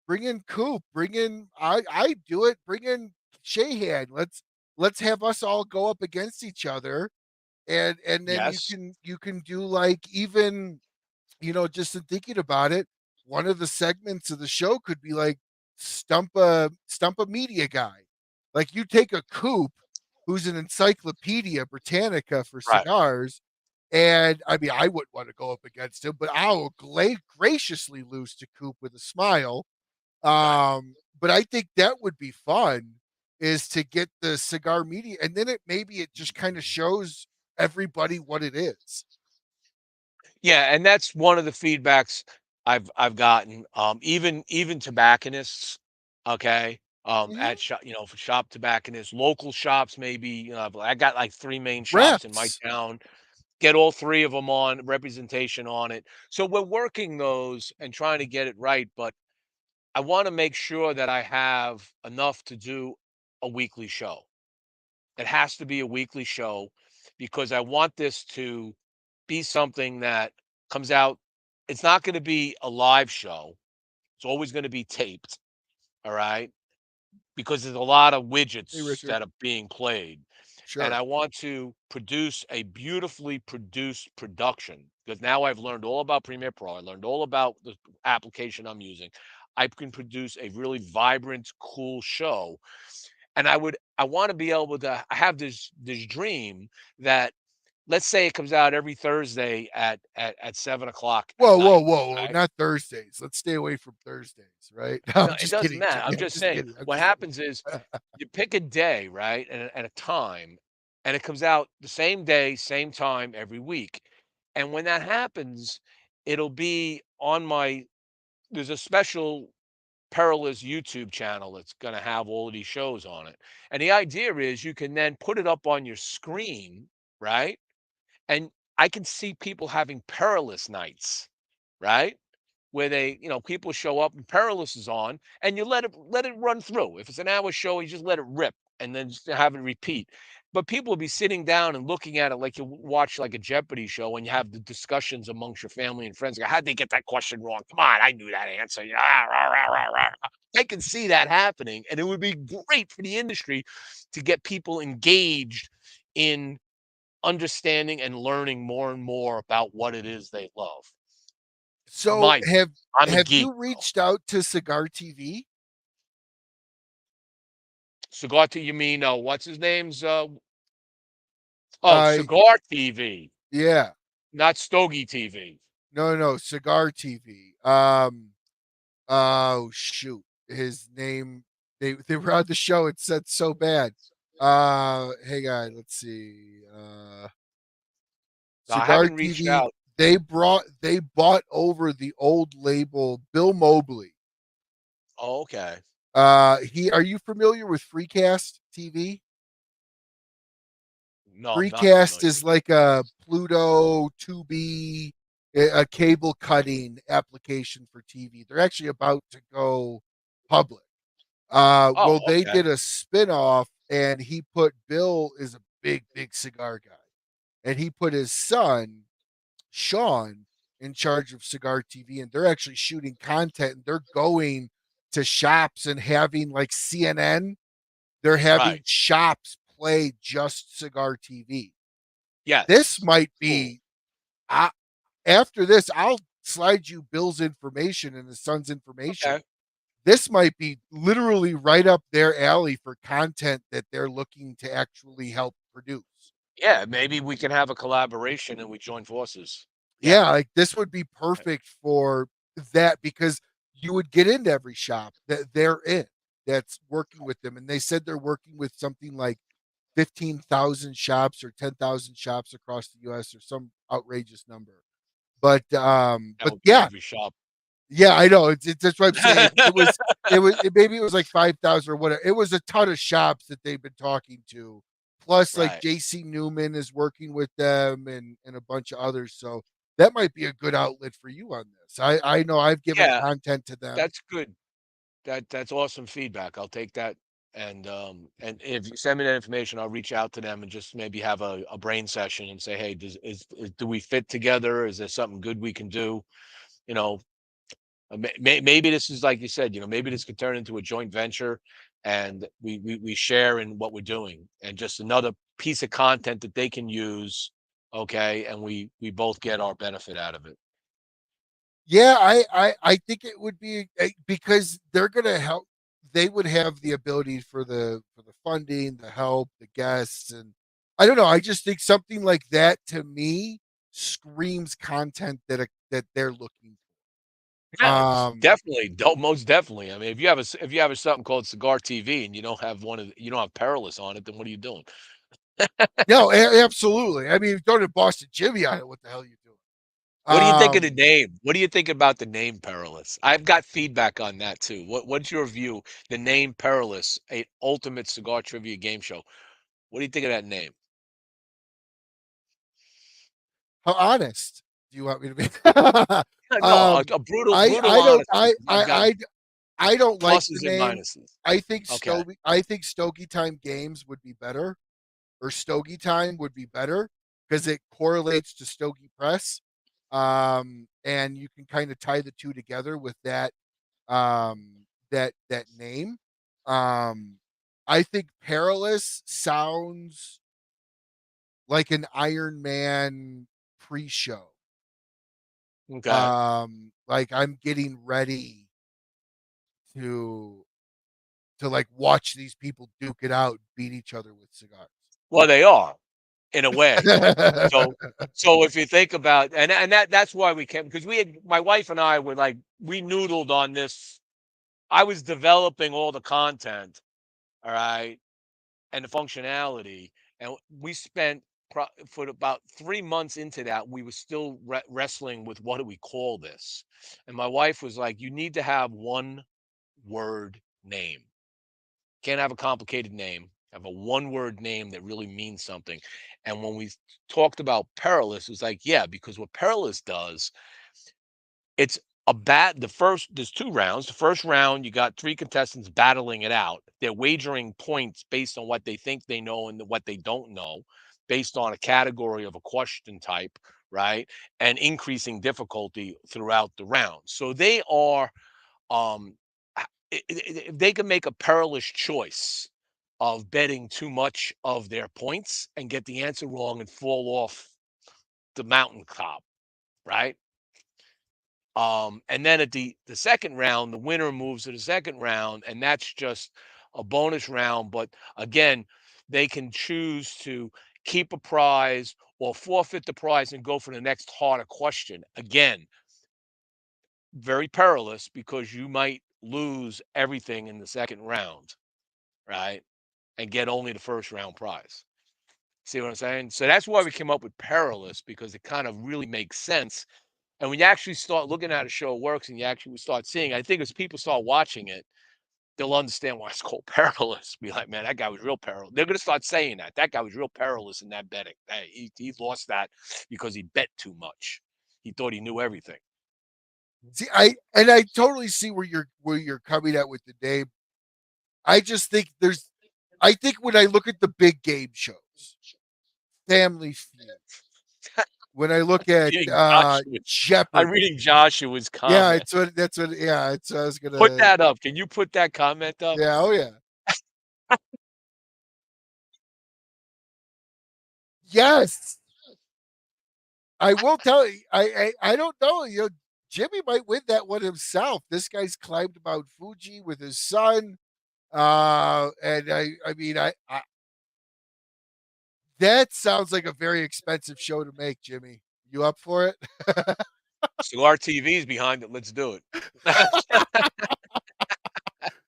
Bring in Coop. Bring in I do it. Bring in Shahan. Let's have us all go up against each other, and then Yes. you can do like even just in thinking about it, one of the segments of the show could be like stump a media guy. Like you take a Coop, who's an Encyclopedia Britannica for Right. cigars, and I mean I wouldn't want to go up against him, but I'll graciously lose to Coop with a smile. Right. But I think that would be fun is to get the cigar media, and then it just kind of shows everybody what it is. Yeah, and that's one of the feedbacks I've gotten. Even tobacconists, okay, at Mhm. shop, for shop tobacconists, local shops, maybe. I got like three main shops in my Reps. town. Get all three of them on representation on it. So we're working those and trying to get it right. But I want to make sure that I have enough to do a weekly show. It has to be a weekly show because I want this to be something that comes out. It's not going to be a live show. It's always going to be taped. All right. Because there's a lot of Hey, widgets Richard. that are being played. And Sure. I want to produce a beautifully produced production because now I've learned all about Premiere Pro. I learned all about the application I'm using. I can produce a really vibrant, cool show. And I want to be able to I have this dream that let's say it comes out every Thursday at 7 o'clock at Whoa, whoa, night. whoa, whoa! Right? Not Thursdays. Let's stay away from Thursdays, right? No, No, I'm it just doesn't kidding, matter. Jimmy. I'm I'm just just saying kidding. I'm what just happens is kidding. you pick a day, right? And a time, and it comes out the same day, same time every week. And when that happens, it'll be on my there's a special Perilous YouTube channel that's going to have all of these shows on it. And the idea is you can then put it up on your screen, right? And I can see people having perilous nights, right? Where people show up and Perilous is on, and you let it run through. If it's an hour show, you just let it rip and then just have it repeat. But people will be sitting down and looking at it like you watch like a Jeopardy show and you have the discussions amongst your family and friends. Like, how'd they get that question wrong? Come on, I knew that answer. Yeah, rah, rah, rah, rah. I can see that happening, and it would be great for the industry to get people engaged in understanding and learning more and more about what it is they love. So My I'm a have geek. you reached out to Cigar TV? Cigar T you mean, what's his name's, Uh, Cigar TV, yeah. not Stogie TV. No, no, Cigar TV. Oh shoot, his name. They were on the show. It said so bad. Hey guy, let's see. No, I Cigar haven't reached TV. out. they bought over the old label. Bill Mobley. Oh, okay. He are you familiar with Freecast TV? No, I'm not Freecast familiar is with like a Freecast. Pluto, Tubi, a cable cutting application for TV. They're actually about to go public. Oh, Well, they okay. did a spinoff, and he put Bill is a big cigar guy, and he put his son Sean in charge of Cigar TV, and they're actually shooting content. And they're going to shops and having like CNN. They're having Right. shops play just Cigar TV. This Yes. might Cool. be I, after this. I'll slide you Bill's information and his son's information. Okay. This might be literally right up their alley for content that they're looking to actually help produce. Yeah, maybe we can have a collaboration and we join forces. Yeah. Yeah, like this would be Right. perfect for that because you would get into every shop that they're in that's working with them. And they said they're working with something like 15,000 shops or 10,000 shops across the US or some outrageous number. That But would be yeah, every shop. yeah, I know. It's that's what I'm saying. Maybe it was like 5,000 or whatever. It was a ton of shops that they've been talking to. Plus, like Right. JC Newman is working with them and a bunch of others. So that might be a good outlet for you on this. I know I've given Yeah, content to them. that's good. That's awesome feedback. I'll take that. And if you send me that information, I'll reach out to them and just maybe have a brain session and say, hey, do we fit together? Is there something good we can do? You know, maybe this is like you said, maybe this could turn into a joint venture and we share in what we're doing and just another piece of content that they can use. Okay. And we both get our benefit out of it. Yeah, I think it would be because they're gonna help. They would have the ability for the funding, the help, the guests, and I don't know. I just think something like that to me screams content that they're looking for. Yeah, it's definitely, most definitely. I mean, if you have a something called Cigar TV and you don't have Perilous on it, then what are you doing? No, absolutely. I mean, don't have Boston Jimmy on it. What the hell are you doing? What do you think of the Um, name? What do you think about the name Perilous? I've got feedback on that too. What's your view? The name Perilous, a ultimate cigar trivia game show. What do you think of that name? how honest do you want me to be? Yeah, no, um, a brutal I don't honesty. 'Cause I've got I don't like the pluses and name. minuses. Okay. I think Stogie Time Games would be better, or Stogie Time would be better because it correlates to Stogie Press. And you can kind of tie the two together with that name. Um, I think Perilous sounds like an Iron Man pre-show. Okay. Like I'm getting ready to like watch ththese people duke it out, beat each other with cigars. Well, they are in a way. So so if you think about and that's why we came because we had my wife and I were like we noodled on this. I was developing all the content, all right, and the functionality, and we spent for about 3 months into that. We were still wrestling with what do we call this, and my wife was like, "You need to have one word name. Can't have a complicated name. Have a one word name that really means something." And when we talked about Perilous, it was like, yeah, because what Perilous does, it's there's two rounds. The first round, you got three contestants battling it out. They're wagering points based on what they think they know and what they don't know, based on a category of a question type, right? And increasing difficulty throughout the round. So they are um if they can make a perilous choice of betting too much of their points and get the answer wrong and fall off the mountaintop, right? And then at the second round, the winner moves to the second round, and that's just a bonus round. But again, they can choose to keep a prize or forfeit the prize and go for the next harder question. Again, very perilous because you might lose everything in the second round, right? And get only the first round prize. See what I'm saying? So that's why we came up with perilous, because it kind of really makes sense. And when you actually start looking at a show works and you actually start seeing, I think as people start watching it, they'll understand why it's called perilous. Be like, man, that guy was real perilous. They're gonna start saying that. That guy was real perilous in that betting. He lost that because he bet too much. He thought he knew everything. See, I totally see where you're coming at with the name. I just think I think when I look at the big game shows, Family Feud, when I look at Reading Joshua, I'm Jeopardy, reading Joshua's yeah, comment. it's I was Put gonna, that up. Can you put that comment up? yeah, oh yeah, yes. I will tell you, I don't know, Jimmie might win that one himself. This guy's climbed Mount Fuji with his son. And I mean, that sounds like a very expensive show to make, Jimmie. You up for it? Cigar TV's behind it. Let's do it.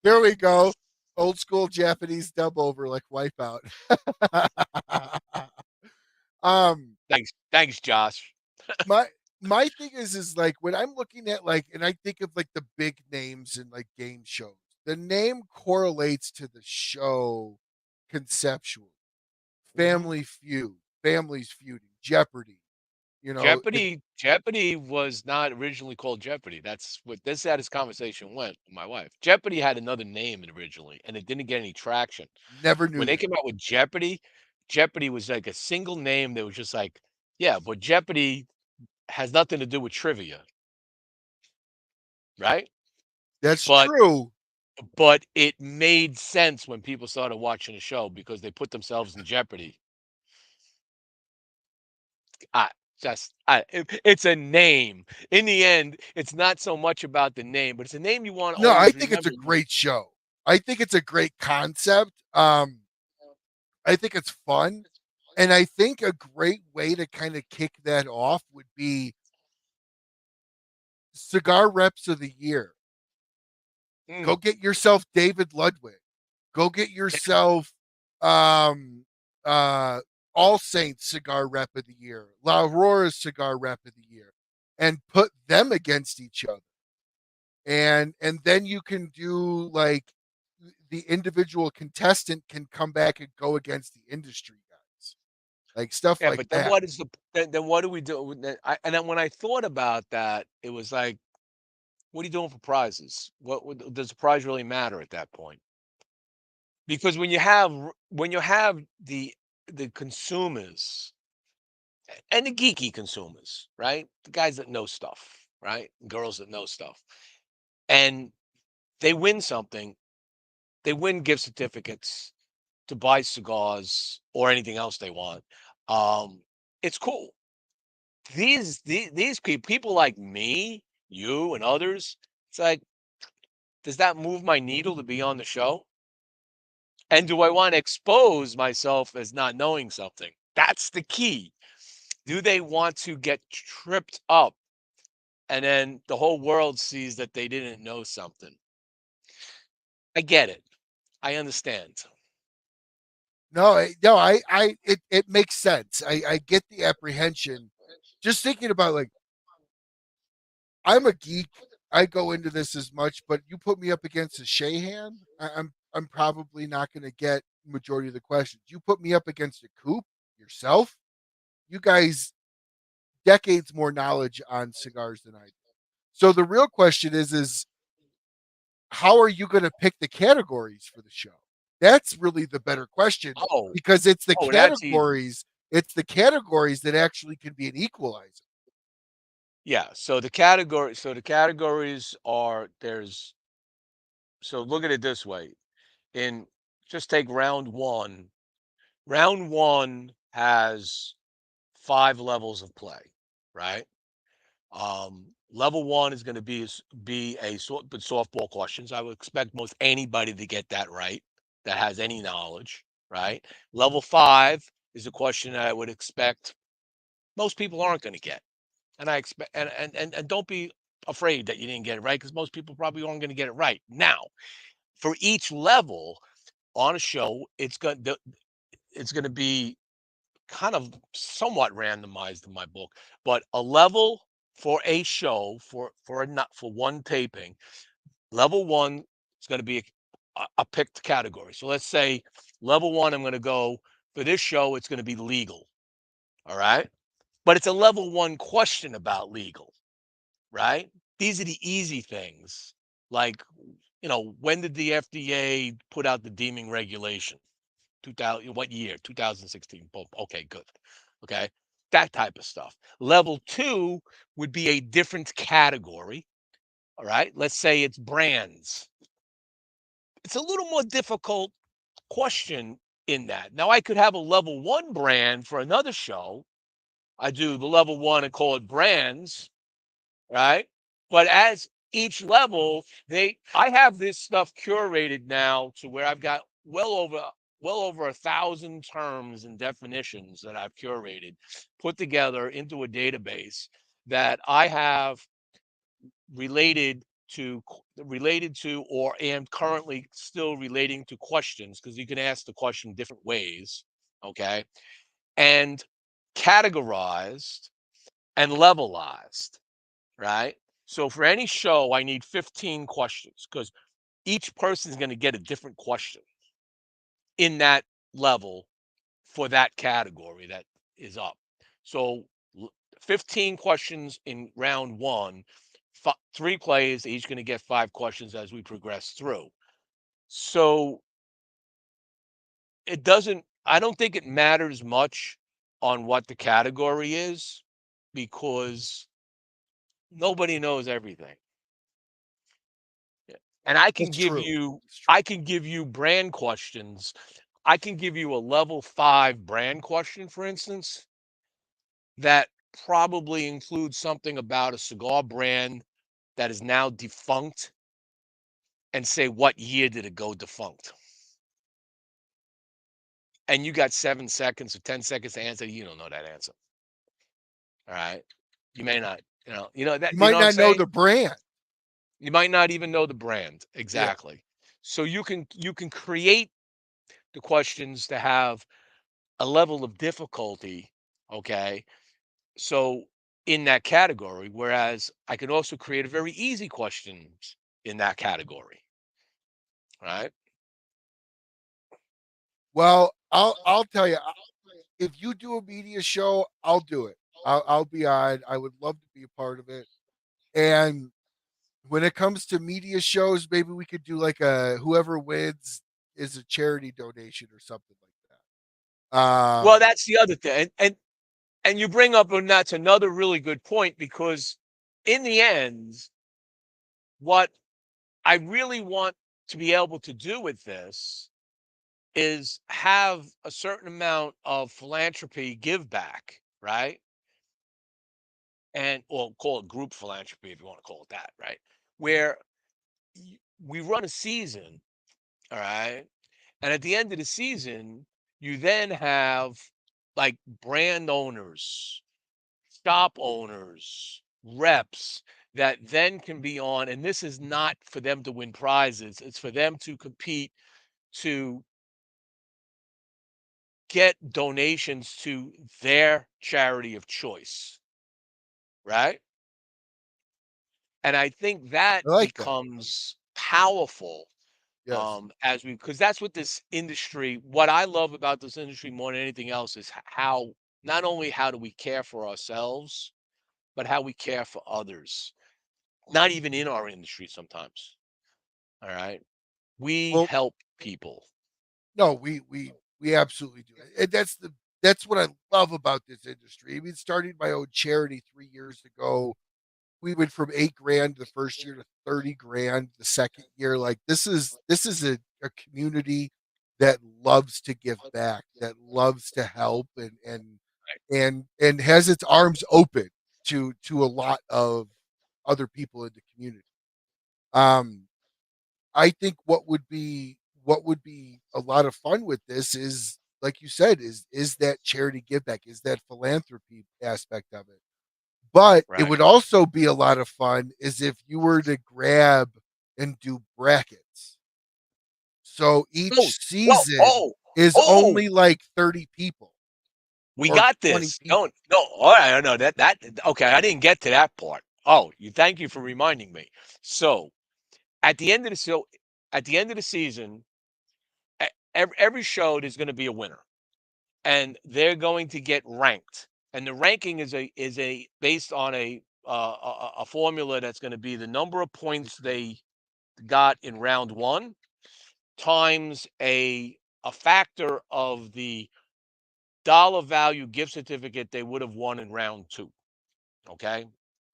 Here we go. Old school Japanese dub over like Wipeout. Thanks, Josh. my my thing is like when I'm looking at like, and I think of like the big names in like game shows, the name correlates to the show conceptually. Mhm. Family Feud, Families Feuding, Jeopardy. You know, Jeopardy was not originally called Jeopardy. That's what this how this conversation went with my wife. Jeopardy had another name originally, and it didn't get any traction. never When knew they that. came out with Jeopardy, Jeopardy was like a single name that was just like, yeah, but Jeopardy has nothing to do with trivia, right? That's But true. it made sense when people started watching the show because they put themselves in jeopardy. I it's a name. In the end, it's not so much about the name, but it's a name you wanna No, I always think it's a remember. great show. I think it's a great concept. I think it's fun. And I think a great way to kind of kick that off would be cigar reps of the year. Go Mm, get yourself David Ludwig. Go get yourself um uh All Saints cigar rep of the year, La Aurora cigar rep of the year, and put them against each other. And then you can do like the individual contestant can come back and go against the industry guys. Like stuff yeah, like but then that. what is the then what do we do with that? And then when I thought about that, it was like, what are you doing for prizes? What would does the prize really matter at that point? Because when you have the consumers and the geeky consumers, right? The guys that know stuff, right? Girls that know stuff. And they win something, they win gift certificates to buy cigars or anything else they want. Um, it's cool. These people like me, you, and others. It's like, does that move my needle to be on the show? And do I want to expose myself as not knowing something? That's the key. Do they want to get tripped up and then the whole world sees that they didn't know something? I get it. I understand. No, it makes sense. I get the apprehension. Just thinking about like I'm a geek. I go into this as much, but you put me up against a Shahan, I'm probably not going to get majority of the questions. You put me up against a Coop yourself. You guys decades more knowledge on cigars than I do. So the real question is how are you going to pick the categories for the show? That's really the better question Oh, because that's easy. it's the categories that actually can be an equalizer. Yeah. So the categories are there's so look at it this way. In just take round one. Round one has 5 levels of play, right? Level one is going to be a but softball questions. I would expect most anybody to get that right that has any knowledge, right? Level five is a question that I would expect most people aren't going to get, and I expect and don't be afraid that you didn't get it right because most people probably aren't going to get it right. Now, for each level on a show, it's going to be kind of somewhat randomized in my book, but a level for a show for a not for one taping. Level one is going to be a picked category. So let's say level one, I'm going to go for this show. It's going to be legal. All right. But it's a level one question about legal, right? These are the easy things. Like, when did the FDA put out the deeming regulation? 2000, what year? 2016. Boom. Okay, good. Okay. That type of stuff. Level two would be a different category. All right. Let's say it's brands. It's a little more difficult question in that. Now I could have a level one brand for another show. I do the level one and call it brands, right? But as each level, I have this stuff curated now to where I've got well over 1,000 terms and definitions that I've curated, put together into a database that I have related to or am currently still relating to questions, because you can ask the question different ways, okay, and categorized and levelized, right? So for any show, I need 15 questions because each person is going to get a different question in that level for that category that is up. So 15 questions in round one, three plays, each going to get 5 questions as we progress through. So I don't think it matters much on what the category is, because nobody knows everything. Yeah. And That's true. That's true. I can give you brand questions. I can give you a level 5 brand question, for instance, that probably includes something about a cigar brand that is now defunct, and say, what year did it go defunct? And you got 7 seconds or 10 seconds to answer. You don't know that answer. All right. You may not, You you might know what I'm not know saying? the brand. You might not even know the brand. Yeah. Exactly. So you can create the questions to have a level of difficulty. Okay. So in that category, whereas I can also create a very easy questions in that category. Right. Well, I'll tell you, if you do a media show, I'll do it. I'll be on. I would love to be a part of it. And when it comes to media shows, maybe we could do like a whoever wins is a charity donation or something like that. Well, that's the other thing. And you bring up, and that's another really good point, because in the end, what I really want to be able to do with this is have a certain amount of philanthropy give back, right? And or call it group philanthropy if you want to call it that, right? Where we run a season, all right? And at the end of the season, you then have like brand owners, shop owners, reps that then can be on, and this is not for them to win prizes, it's for them to compete to get donations to their charity of choice, right? And I think that I like that. becomes powerful, Yes. as we because that's what this industry, what I love about this industry more than anything else is how, not only how do we care for ourselves, but how we care for others, not even in our industry sometimes. All right. We Well, help people. no, we absolutely do. And that's what I love about this industry. I mean, starting my own charity 3 years ago, we went from 8 grand the first year to 30 grand the second year. Like this is a community that loves to give back, that loves to help, and has its arms open to a lot of other people in the community. Um, I think what would be a lot of fun with this is, like you said, is that charity give back, is that philanthropy aspect of it. But it Right. would also be a lot of fun is if you were to grab and do brackets. So Oh, each well, season is oh, only like 30 people. We or got 20 this. No, people? no. All right, no, that okay. I didn't get to that part. Oh, you thank you for reminding me. So at the end of the at the end of the season, every show there's going to be a winner, and they're going to get ranked. And the ranking is a based on a formula that's going to be the number of points Okay. they got in round one times a factor of the dollar value gift certificate they would have won in round two. Okay.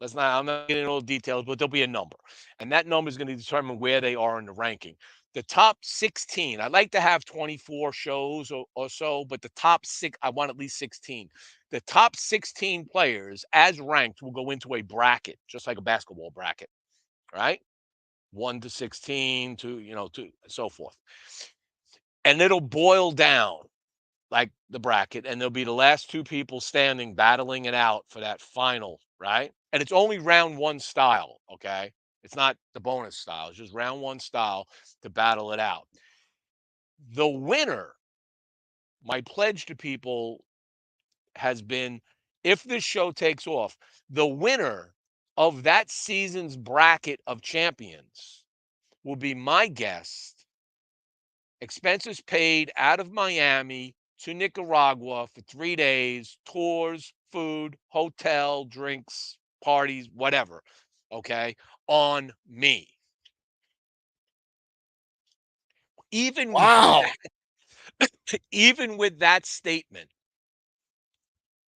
I'm not getting into all the details, but there'll be a number. And that number is going to determine where they are in the ranking. The top 16, I'd like to have 24 shows or so, but the top six, I want at least 16. The top 16 players, as ranked, will go into a bracket, just like a basketball bracket, right? 1 to 16 to so forth. And it'll boil down like the bracket, and there'll be the last two people standing battling it out for that final, right? And it's only round one style, okay? It's not the bonus style, it's just round one style to battle it out. The winner, my pledge to people has been if this show takes off, the winner of that season's bracket of champions will be my guest, expenses paid out of Miami to Nicaragua for 3 days, tours, food, hotel, drinks, parties, whatever. Okay. On me. Even with Wow. that, even with that statement,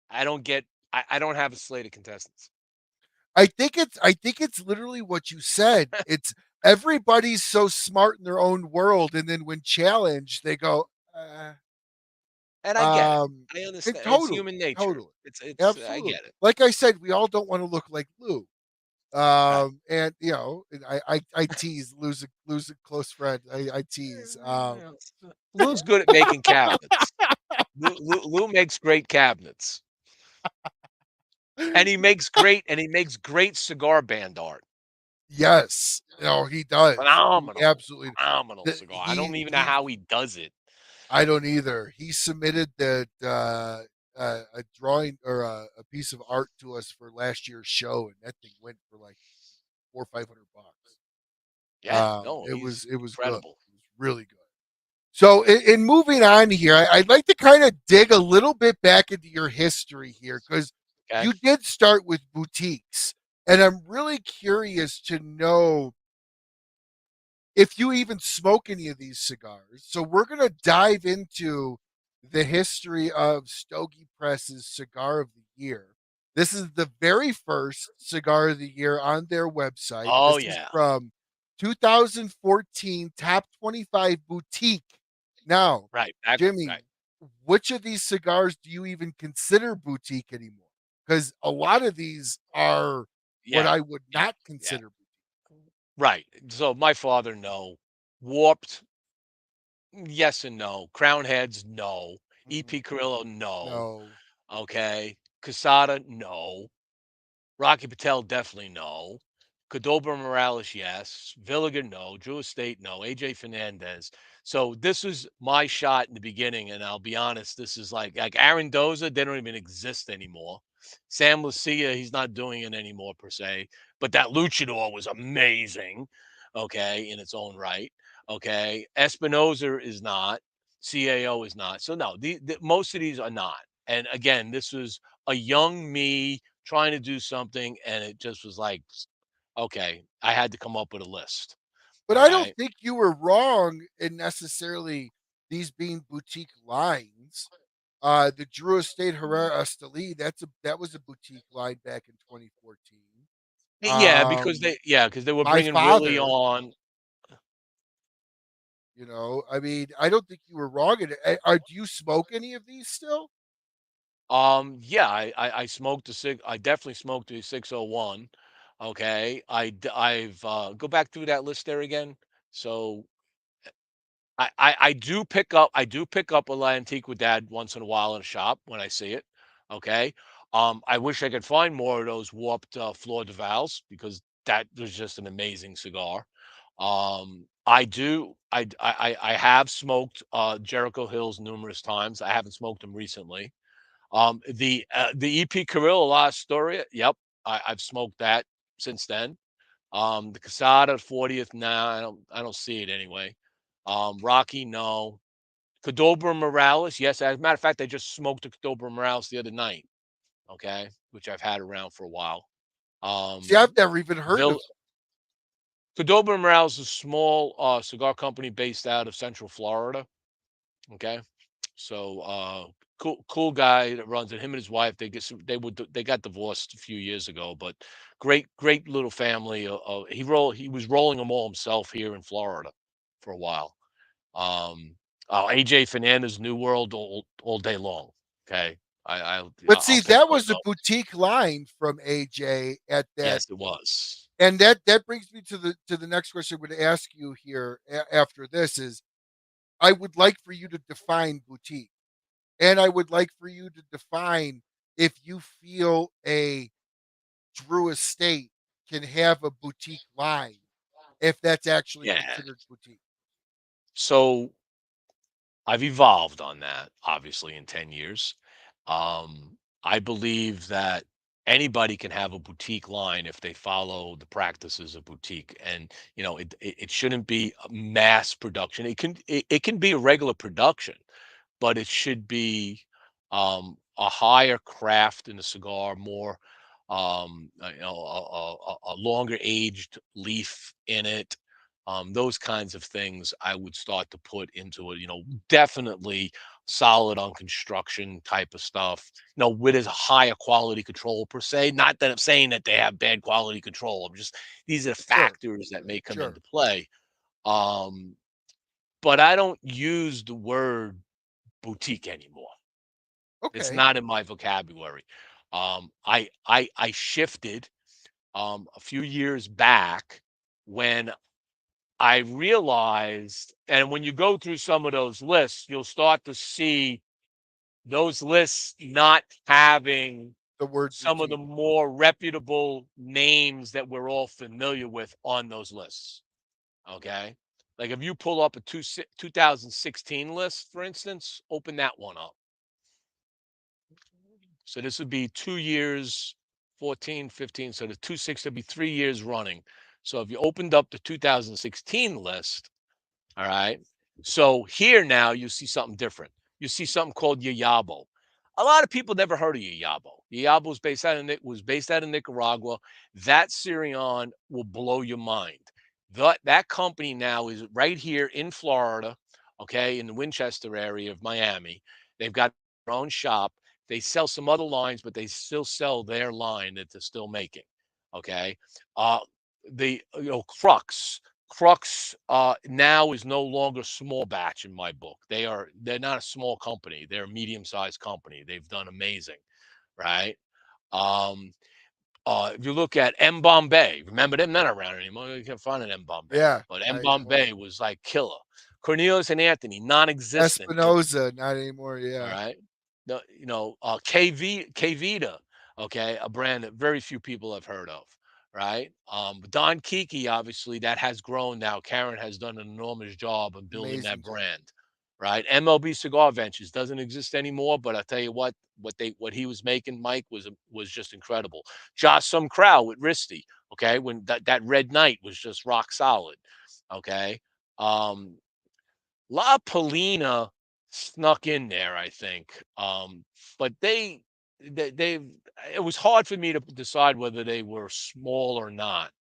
I don't get I don't have a slate of contestants. I think it's literally what you said. It's everybody's so smart in their own world, and then when challenged, they go, uh, And I get it. I and understand. It's totally, human nature. totally, It's I absolutely. get it. Like I said, we all don't want to look like Lou. Right. And I tease lose a close friend. I tease. Lou's good at making cabinets. Lou makes great cabinets. And he makes great cigar band art. Yes, no, he does. He Phenomenal, absolutely. phenomenal The, cigar. I don't he even know he. how he does it. I don't either. He submitted that a drawing or a piece of art to us for last year's show, and that thing went for like 400 or 500 bucks. Yeah, no, It was good. incredible. It was really good. So, in moving on here, I'd like to kind of dig a little bit back into your history here because Okay. you did start with boutiques, and I'm really curious to know if you even smoke any of these cigars. So, we're going to dive into the history of Stogie Press's Cigar of the Year. This is the very first cigar of the year on their website. Oh This is yeah. from 2014 Top 25 Boutique. Now, Right. Jimmie, Right. which of these cigars do you even consider boutique anymore? Because a lot of these are what Yeah. I would Yeah. not Yeah. consider boutique. Right. So my father, no. Warped, yes and no. Crown heads, no. Mhm. EP Carrillo, no. No. Okay. Casada, no. Rocky Patel, definitely no. Cordoba Morales, yes. Villiger, no. Drew Estate, no. AJ Fernandez. So this was my shot in the beginning, and I'll be honest, this is like Aaron Doza, they don't even exist anymore. Sam Lucia, he's not doing it anymore per se, but that Luchador was amazing, okay, in its own right. Okay. Espinoza is not. CAO is not. So no, most of these are not. And again, this was a young me trying to do something, and it just was like, okay, I had to come up with a list. But All I don't right. think you were wrong in necessarily these being boutique lines. The Drew Estate Herrera Esteli, that was a boutique line back in 2014. Because they were My bringing Willie father, on. I mean, I don't think you were wrong in it. Do you smoke any of these still? Yeah, I smoked a six. I definitely smoked a 601. Okay, I've go back through that list there again. So I do pick up a La Antigua Dad once in a while in a shop when I see it. Okay. I wish I could find more of those warped Flor de Vals because that was just an amazing cigar. I do. I have smoked Jericho Hills numerous times. I haven't smoked them recently. The EP Carrillo La Astoria, yep, I've smoked that since then. The Casada 40th, nah, I don't see it anyway. Rocky, no. Cadobra Morales, yes. As a matter of fact, I just smoked a Cadobra Morales the other night. Okay, which I've had around for a while. See, I've Um, never even heard of Bill Cadobra Morales is a small cigar company based out of Central Florida. Okay, so cool guy that runs it. Him and his wife, they got divorced a few years ago, but great little family. He was rolling them all himself here in Florida for a while. Um, AJ Fernandez, New World, all day long. Okay, But see, I'll pick that those was a up. boutique line from AJ at that, Yes, it was. and that brings me to the next question I'm going to ask you here after this is I would like for you to define boutique, and I would like for you to define if you feel a Drew Estate can have a boutique line, if that's actually Yeah. considered boutique. So I've evolved on that, obviously, in 10 years. I believe that anybody can have a boutique line if they follow the practices of boutique. And, it shouldn't be a mass production. It can be a regular production, but it should be a higher craft in the cigar, more a longer aged leaf in it. Those kinds of things I would start to put into it. Definitely solid on construction type of stuff. With a higher quality control per se. Not that I'm saying that they have bad quality control. I'm just these are Sure, factors that may come sure. into play. Um, but I don't use the word boutique anymore. It's Okay. not in my vocabulary. I shifted a few years back when I realized, and when you go through some of those lists, you'll start to see those lists not having The word some of the boutique. more reputable names that we're all familiar with on those lists. Okay. Like if you pull up a 2016 list, for instance, open that one up. So this would be 2 years, 14, 15. So the 26 would be 3 years running. So if you opened up the 2016 list, all right. So here now you see something different. You see something called Yayabo. A lot of people never heard of Yayabo. Yayabo was based out of Nicaragua. That Sirion will blow your mind. That company now is right here in Florida, okay, in the Winchester area of Miami. They've got their own shop. They sell some other lines, but they still sell their line that they're still making. Okay. Uh, the Crux now is no longer small batch in my book. They're not a small company. They're a medium-sized company. They've done amazing, right? Um, if you look at M Bombay, remember them? Not around anymore. You can't find an M Bombay, Yeah. but M I know. Bombay was like killer. Cornelius and Anthony, non-existent. Espinoza, not anymore. All Yeah. right. K Vita, okay, a brand that very few people have heard of, right? Don Kiki, obviously, that has grown now. Karen has done an enormous job of building that Amazing job. brand, right? MLB Cigar Ventures doesn't exist anymore, but I'll tell you what he was making, Mike, was just incredible. Josh Some Crow with Risty, okay, when that Red Knight was just rock solid, okay. Um, La Polina snuck in there, I think. But they it was hard for me to decide whether they were small or not,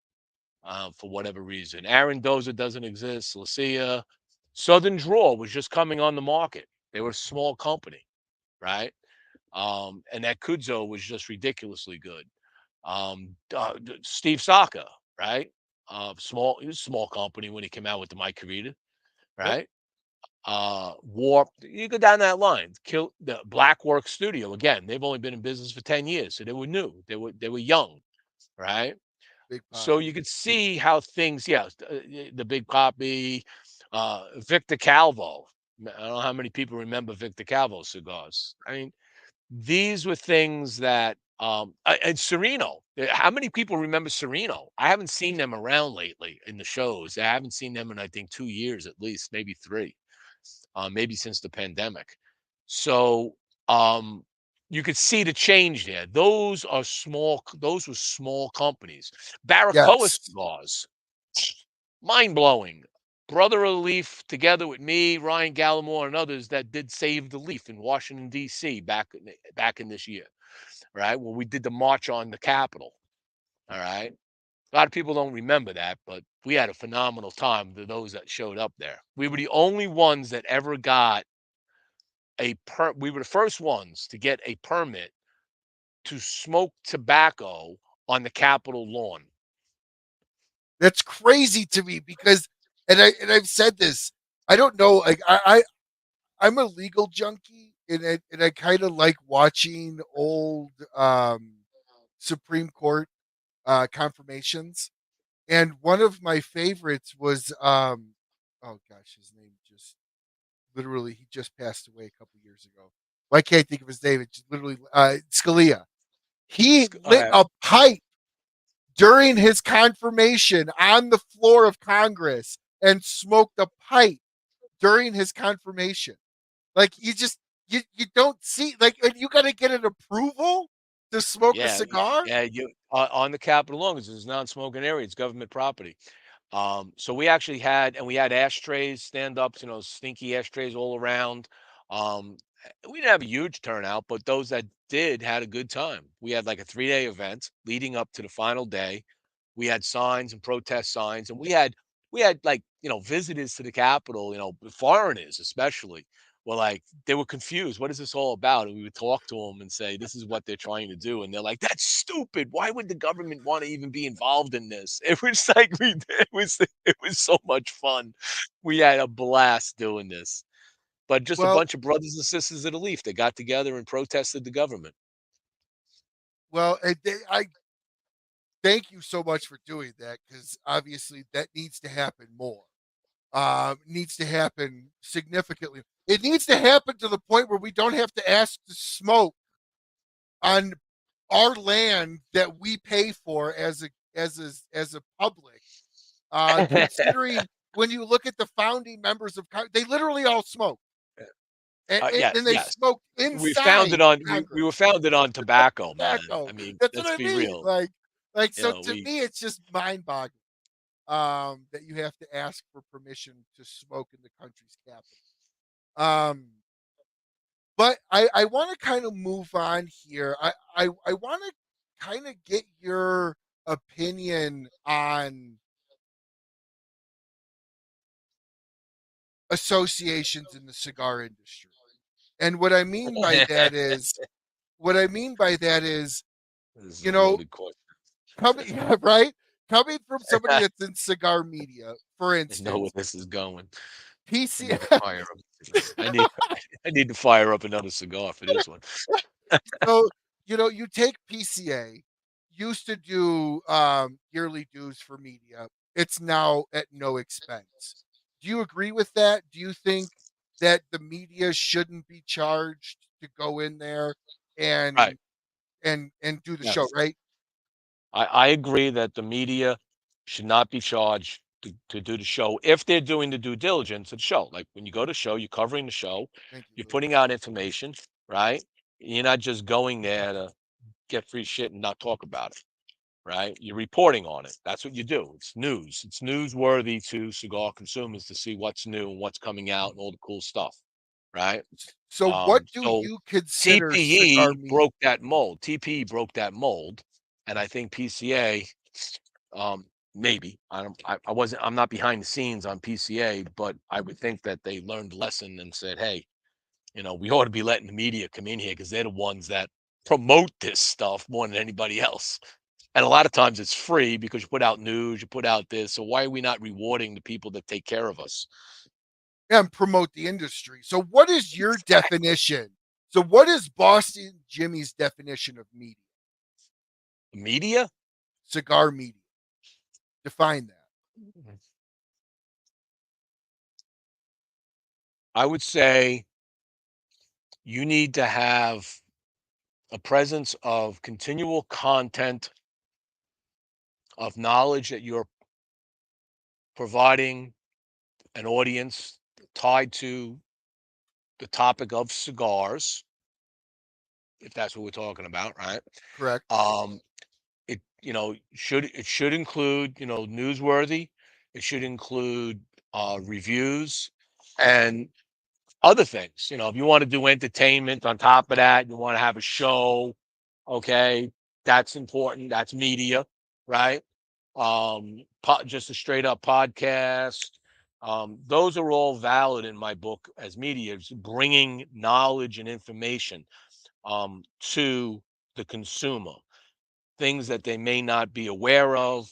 for whatever reason. Aaron Dozer doesn't exist. Lucia, Southern Draw was just coming on the market. They were a small company, right? And that Kudzo was just ridiculously good. Steve Saka, right? He was a small company when he came out with the Mike Carita, Yep. right? Warp. You go down that line. Kill the Blackwork Studio again. They've only been in business for 10 years, so they were new. They were young, right? Big So Poppy. you could see how things. Yeah, the Big Poppy, Victor Calvo. I don't know how many people remember Victor Calvo cigars. I mean, these were things that. And Sereno. How many people remember Sereno? I haven't seen them around lately in the shows. I haven't seen them in I think 2 years at least, maybe three, maybe since the pandemic. So, um, you could see the change there. Those were small companies. Barbacoa Yes. Cigars, mind blowing. Brother of the Leaf, together with me, Ryan Gallimore, and others that did Save the Leaf in Washington D.C. back in this year, right? When we did the march on the Capitol. All right. A lot of people don't remember that, but we had a phenomenal time to those that showed up there. We were the only ones that ever got we were the first ones to get a permit to smoke tobacco on the Capitol lawn. That's crazy to me because, and I've said this. I don't know. Like I'm a legal junkie, and I kind of like watching old Supreme Court confirmations. And one of my favorites was oh gosh, his name just literally he just passed away a couple years ago. Well, I can't think of his name. It's literally Scalia. He lit Uh, a pipe during his confirmation on the floor of Congress and smoked a pipe during his confirmation. Like you don't see like and you got to get an approval to smoke a yeah, cigar. yeah. You on the Capitol lawn, 'cause it's a non-smoking area. It's government property. So we had ashtrays, stand-ups, stinky ashtrays all around. We didn't have a huge turnout, but those that did had a good time. We had like a 3-day event leading up to the final day. We had signs and protest signs, and we had like visitors to the Capitol, foreigners especially. Were like they were confused. What is this all about? And we would talk to them and say, "This is what they're trying to do." And they're like, "That's stupid. Why would the government want to even be involved in this?" It was like it was so much fun. We had a blast doing this. But just a Well, bunch of brothers and sisters of the Leaf that got together and protested the government. I thank you so much for doing that because obviously that needs to happen more. Needs to happen significantly. It needs to happen to the point where we don't have to ask to smoke on our land that we pay for as a public. Considering when you look at the founding members of Congress, they literally all smoke, Yes, and they yes. smoked We found inside it on we were Congress. founded on tobacco, man. Tobacco. I mean, That's what let's I be mean. real. Like You so know, to we me, it's just mind-boggling that you have to ask for permission to smoke in the country's capital. Um, but I want to kind of move on here. I want to kind of get your opinion on associations in the cigar industry. And what I mean by that is, This is you a know, loaded question. coming yeah, right, coming from somebody that's in cigar media, for I know where instance, this is going. I PC. need to fire up. I need I need to fire up another cigar for this one. So you take PCA, used to do yearly dues for media. It's now at no expense. Do you agree with that? Do you think that the media shouldn't be charged to go in there Right. and and do the show, Yes. right? I agree that the media should not be charged to do the show if they're doing the due diligence of the show. Like when you go to show, you're covering the show, Thank you, you're Lou. putting out information, right? You're not just going there to get free shit and not talk about it, right? You're reporting on it. That's what you do. It's news. It's newsworthy to cigar consumers to see what's new and what's coming out and all the cool stuff, right? So what do So you consider cigar TPE media? broke that mold. TPE broke that mold, and I think PCA, maybe I wasn't. I'm not behind the scenes on PCA, but I would think that they learned a lesson and said, hey, we ought to be letting the media come in here because they're the ones that promote this stuff more than anybody else. And a lot of times it's free because you put out news, you put out this. So why are we not rewarding the people that take care of us? And promote the industry. So what is your definition? So what is Boston Jimmie's definition of media? Media? Cigar media. Define that. I would say you need to have a presence of continual content of knowledge that you're providing an audience tied to the topic of cigars, if that's what we're talking about, right? Correct. Um, it should include, newsworthy. It should include reviews and other things. If you want to do entertainment on top of that, you want to have a show, okay, that's important. That's media, right? Just a straight up podcast. Those are all valid in my book as media, it's bringing knowledge and information to the consumer, things that they may not be aware of,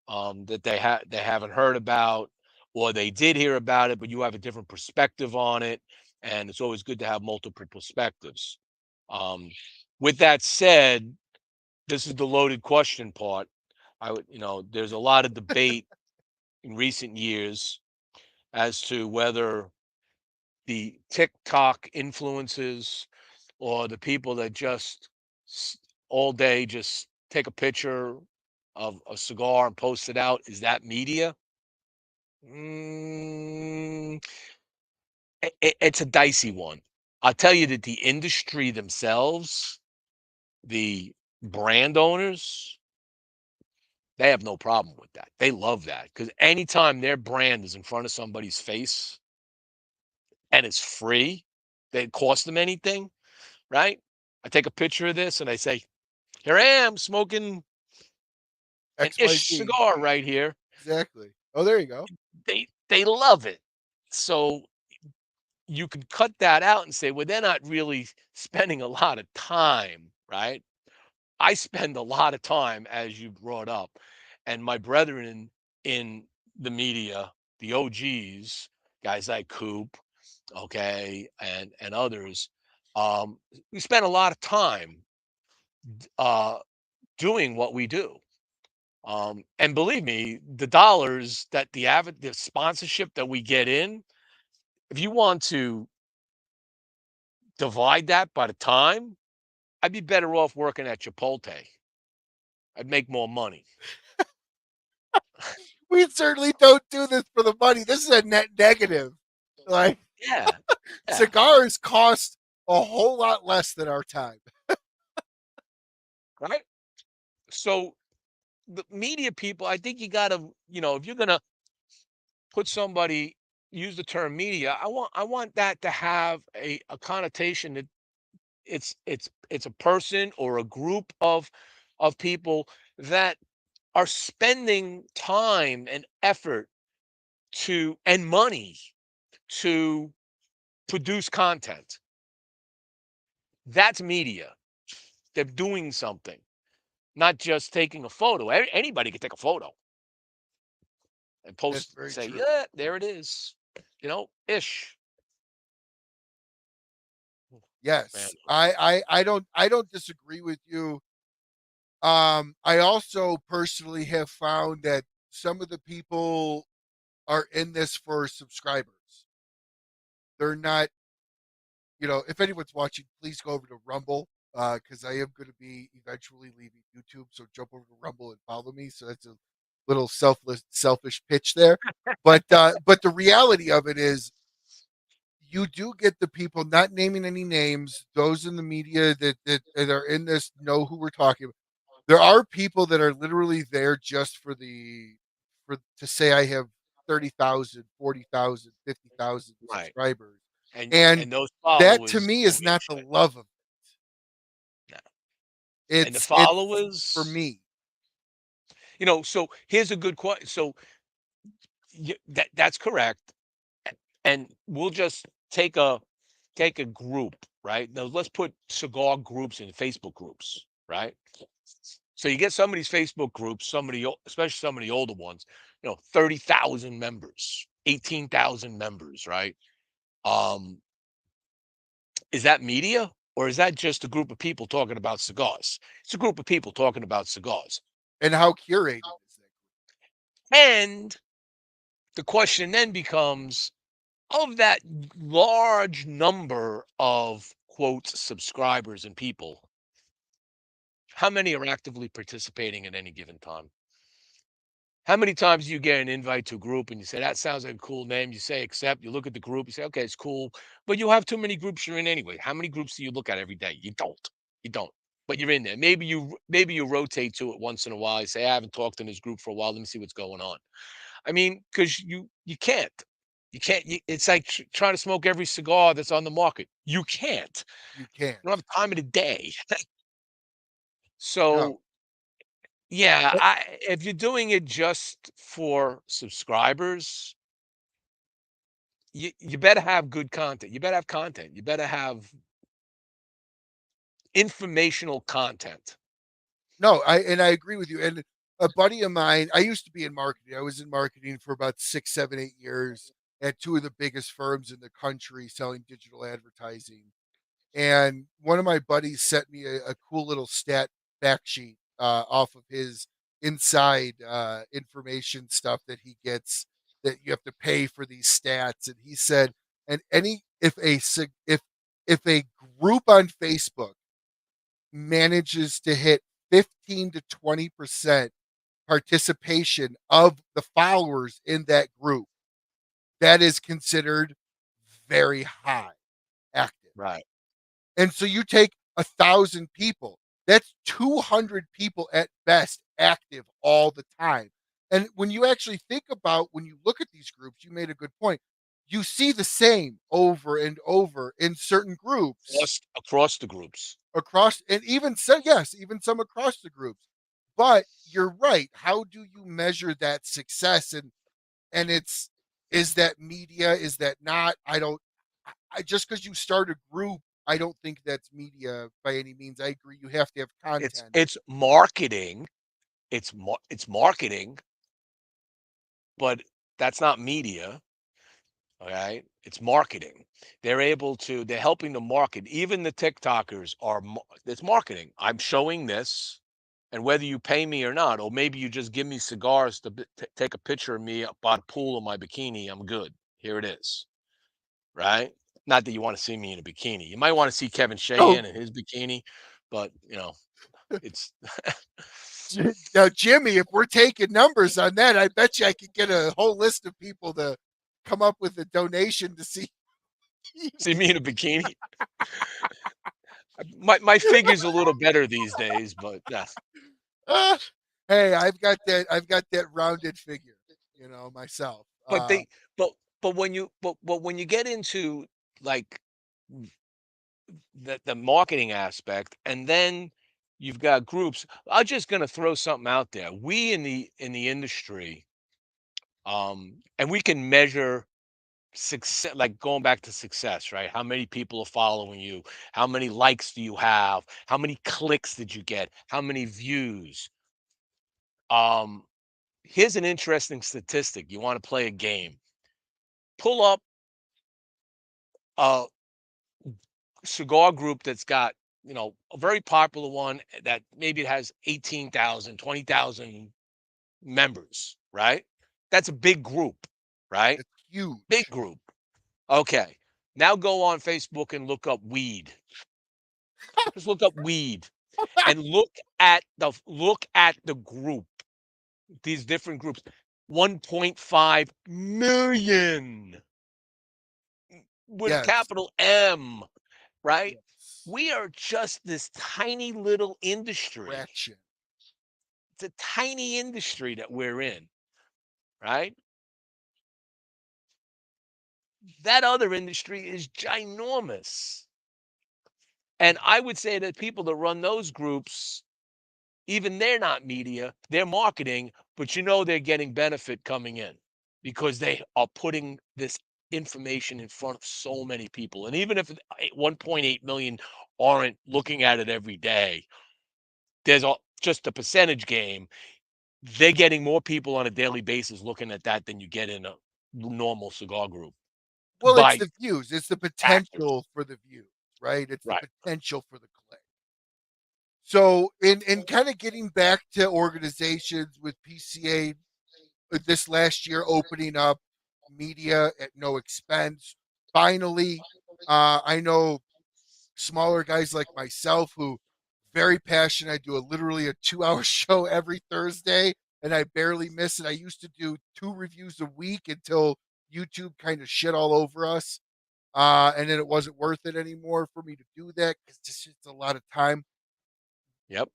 that they haven't heard about, or they did hear about it, but you have a different perspective on it, and it's always good to have multiple perspectives. Um, with that said, this is the loaded question part. There's a lot of debate in recent years as to whether the TikTok influences or the people that just all day just take a picture of a cigar and post it out, is that media? Mm, it's a dicey one. I'll tell you that the industry themselves, the brand owners, they have no problem with that. They love that because anytime their brand is in front of somebody's face and it's free, they cost them anything, right? I take a picture of this and I say, "Here I am smoking an ish XYZ. cigar right here." Exactly. Oh, there you go. They love it. So you could cut that out and say, well, they're not really spending a lot of time, right? I spend a lot of time, as you brought up, and my brethren in the media, the OGs, guys like Coop, okay, and others, we spend a lot of time uh, doing what we do. And believe me, the dollars that the sponsorship that we get in, if you want to divide that by the time, I'd be better off working at Chipotle. I'd make more money. We certainly don't do this for the money. This is a net negative. Like, Yeah, yeah, cigars cost a whole lot less than our time. right. So the media people, I think you got to, if you're gonna put somebody, use the term media, I want that to have a connotation that it's a person or a group of people that are spending time and effort to and money to produce content. That's media. They're doing something, not just taking a photo. Anybody can take a photo and That's post, very say, true. yeah, there it is. Ish. Man, Yes. I don't disagree with you. I also personally have found that some of the people are in this for subscribers. They're not, if anyone's watching, please go over to Rumble because I am going to be eventually leaving YouTube. So jump over to Rumble and follow me. So that's a little selfish pitch there. But the reality of it is, you do get the people, not naming any names. Those in the media that are in this know who we're talking about. There are people that are literally there just for to say I have 30,000, 40,000, 50,000 right. subscribers. And And and those that to followers me don't is give a not the shit. love of No. it. And the It's for followers, me. so here's a good question. So that's correct. And we'll just take a group, right? Now let's put cigar groups in Facebook groups, right? So you get some of these Facebook groups, especially some of the older ones, 30,000 members, 18,000 members, right? Um, is that media or is that just a group of people talking about cigars? It's a group of people talking about cigars. And how curated is that? And the question then becomes, of that large number of quote subscribers and people, how many are actively participating at any given time? How many times do you get an invite to a group and you say, that sounds like a cool name? You say accept, you look at the group, you say, okay, it's cool. But you have too many groups you're in anyway. How many groups do you look at every day? You don't. You don't. But you're in there. Maybe you rotate to it once in a while. You say, I haven't talked in this group for a while. Let me see what's going on. I mean, because you can't. You can't. It's like trying to smoke every cigar that's on the market. You can't. You can't. You don't have time of the day. No. So yeah, Eh, if you're doing it just for subscribers, you better have good content. You better have content. You better have informational content. No, I agree with you. And a buddy of mine, I used to be in marketing. I was in marketing for about 6, 7, 8 years at two of the biggest firms in the country selling digital advertising. And one of my buddies sent me a cool little stat fact sheet off of his inside information stuff that he gets, that you have to pay for these stats. And he said, and any if a group on Facebook manages to hit 15 to 20% participation of the followers in that group, that is considered very high active. Right. And so you take 1,000 people, that's 200 people at best active all the time. And when you actually think about, when you look at these groups, you made a good point. You see the same over and over in certain groups Across the groups. across, and even so, yes, even some across the groups. But you're right. How do you measure that success? And it's, is that media? Is that not? I don't. I just, because you start a group, I don't think that's media by any means. I agree. You have to have It's content. it's marketing. It's marketing, but that's not media. Okay, it's marketing. They're helping to market. Even the TikTokers it's marketing. I'm showing this, and whether you pay me or not, or maybe you just give me cigars to take a picture of me up by the pool in my bikini, I'm good. Here it is, right? Not that you want to see me in a bikini. You might want to see Kevin Shea Oh, in his bikini, but it's now, Jimmy, if we're taking numbers on that, I bet you I could get a whole list of people to come up with a donation to see. see me in a bikini. My figure's a little better these days, but yeah. Ah, hey, I've got that rounded figure, myself. But they but but when you get into like the marketing aspect, and then you've got groups. I'm just gonna throw something out there. We in the industry, and we can measure success, like going back to success, right? How many people are following you? How many likes do you have? How many clicks did you get? How many views? Um, Here's an interesting statistic. You want to play a game? Pull up a cigar group that's got, a very popular one that maybe it has 18,000, 20,000 members, right? That's a big group, right? It's Big huge. group. Okay. Now go on Facebook and look up weed. Just look up weed and look at the group. These different groups. 1.5 million with a Yes, capital M, right? yes, We are just this tiny little industry. fraction. It's a tiny industry that we're in, right? That other industry is ginormous. And I would say that people that run those groups, even they're not media, they're marketing, but they're getting benefit coming in because they are putting this information in front of so many people. And even if 1.8 million aren't looking at it every day, there's just a percentage game. They're getting more people on a daily basis looking at that than you get in a normal cigar group Well, it's by the views. It's the factors. potential for the views, right? It's the Right. potential for the click. So, in kind of getting back to organizations with PCA this last year opening up media at no expense. Finally, I know smaller guys like myself who very passionate. I do literally a 2-hour show every Thursday and I barely miss it. I used to do 2 reviews a week until YouTube kind of shit all over us. And then it wasn't worth it anymore for me to do that because it's a lot of time. Yep.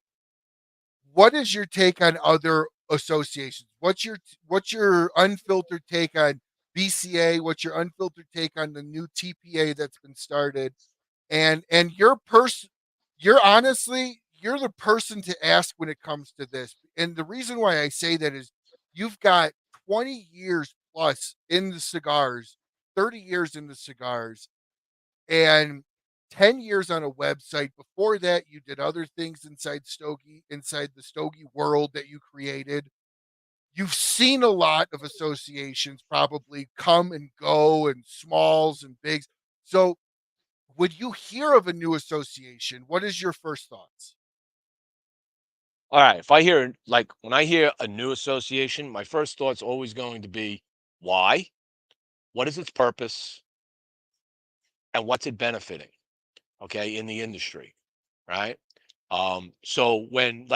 What is your take on other associations? What's your unfiltered take on BCA? What's your unfiltered take on the new TPA that's been started? And you're honestly you're the person to ask when it comes to this. And the reason why I say that is you've got 20 years plus in the cigars, 30 years in the cigars, and 10 years on a website. Before that, you did other things inside the Stogie world that you created. You've seen a lot of associations probably come and go, and smalls and bigs. So, when you hear of a new association, what is your first thoughts? All right. If I hear like when I hear a new association, my first thought's always going to be why, what is its purpose, and what's it benefiting? Okay, in the industry, right? So when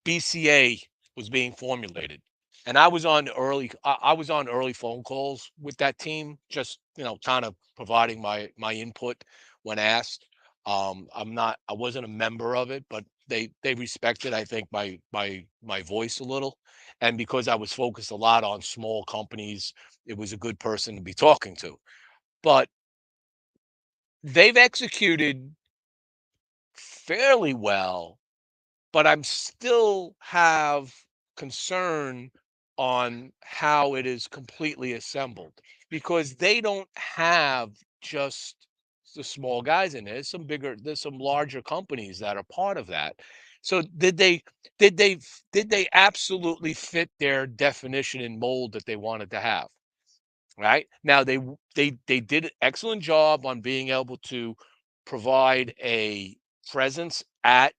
BCA was being formulated, and I was on early phone calls with that team, just kind of providing my input when asked. I wasn't a member of it, but they respected, I think, my voice a little, and because I was focused a lot on small companies, it was a good person to be talking to. But they've executed fairly well, but I'm still have concern on how it is completely assembled because they don't have just the small guys in it. There's some larger companies that are part of that. So did they did they absolutely fit their definition and mold that they wanted to have? Right? Now they did an excellent job on being able to provide a presence at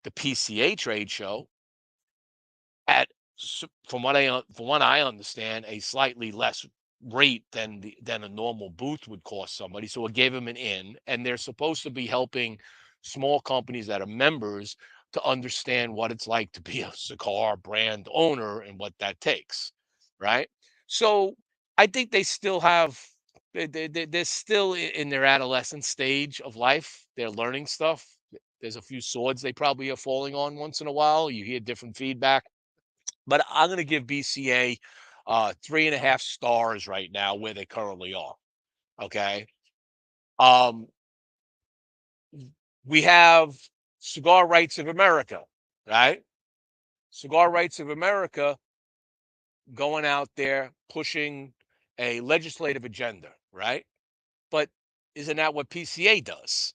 the PCA trade show at from what I understand, a slightly less rate than a normal booth would cost somebody. So it gave them an in, and they're supposed to be helping small companies that are members to understand what it's like to be a cigar brand owner and what that takes, right? So I think they still have they're still in their adolescent stage of life. They're learning stuff. There's a few swords they probably are falling on once in a while. You hear different feedback, but I'm going to give BCA 3.5 stars right now where they currently are. Okay. Um, we have Cigar Rights of America, right? Cigar Rights of America going out there pushing a legislative agenda, right? But isn't that what PCA does?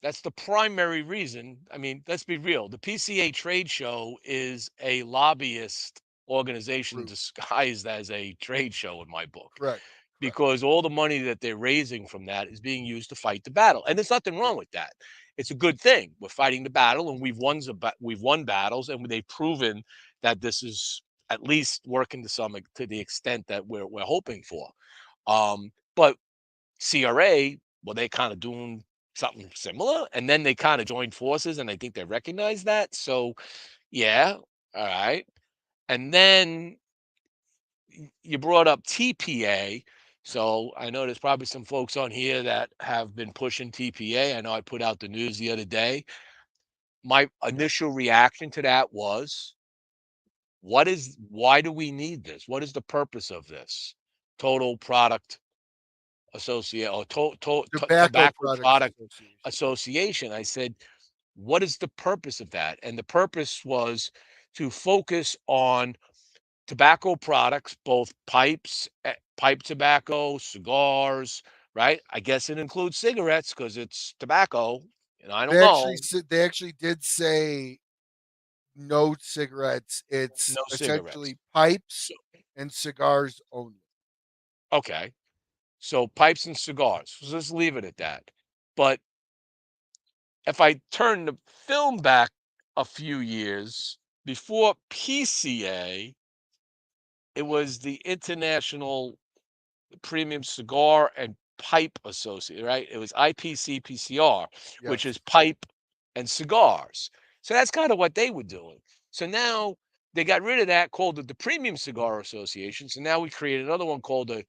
That's the primary reason. I mean, let's be real. The PCA trade show is a lobbyist organization True. disguised as a trade show in my book, Correct. Correct. because all the money that they're raising from that is being used to fight the battle. And there's nothing wrong True. with that. It's a good thing. We're fighting the battle, and we've won battles, and they've proven that this is at least working to the extent that we're hoping for. But CRA, well, they kind of doing something similar, and then they kind of joined forces, and I think they recognize that. So, yeah, all right. And then you brought up TPA. So I know there's probably some folks on here that have been pushing TPA. I know I put out the news the other day. My initial reaction to that was, why do we need this? What is the purpose of this? Total product associate or Tobacco tobacco Products product Association. association. I said, what is the purpose of that? And the purpose was to focus on tobacco products, both pipe tobacco, cigars, right? I guess it includes cigarettes because it's tobacco, and I don't know. They actually did say no cigarettes. It's No cigarettes. essentially pipes So, and cigars only. okay, so pipes and cigars. So let's leave it at that. But if I turn the film back a few years before PCA, it was the International Premium Cigar and Pipe Associate, right? It was IPCPCR, which Yes. is pipe and cigars. So that's kind of what they were doing. So now they got rid of that, called it the Premium Cigar Association. So now we created another one called the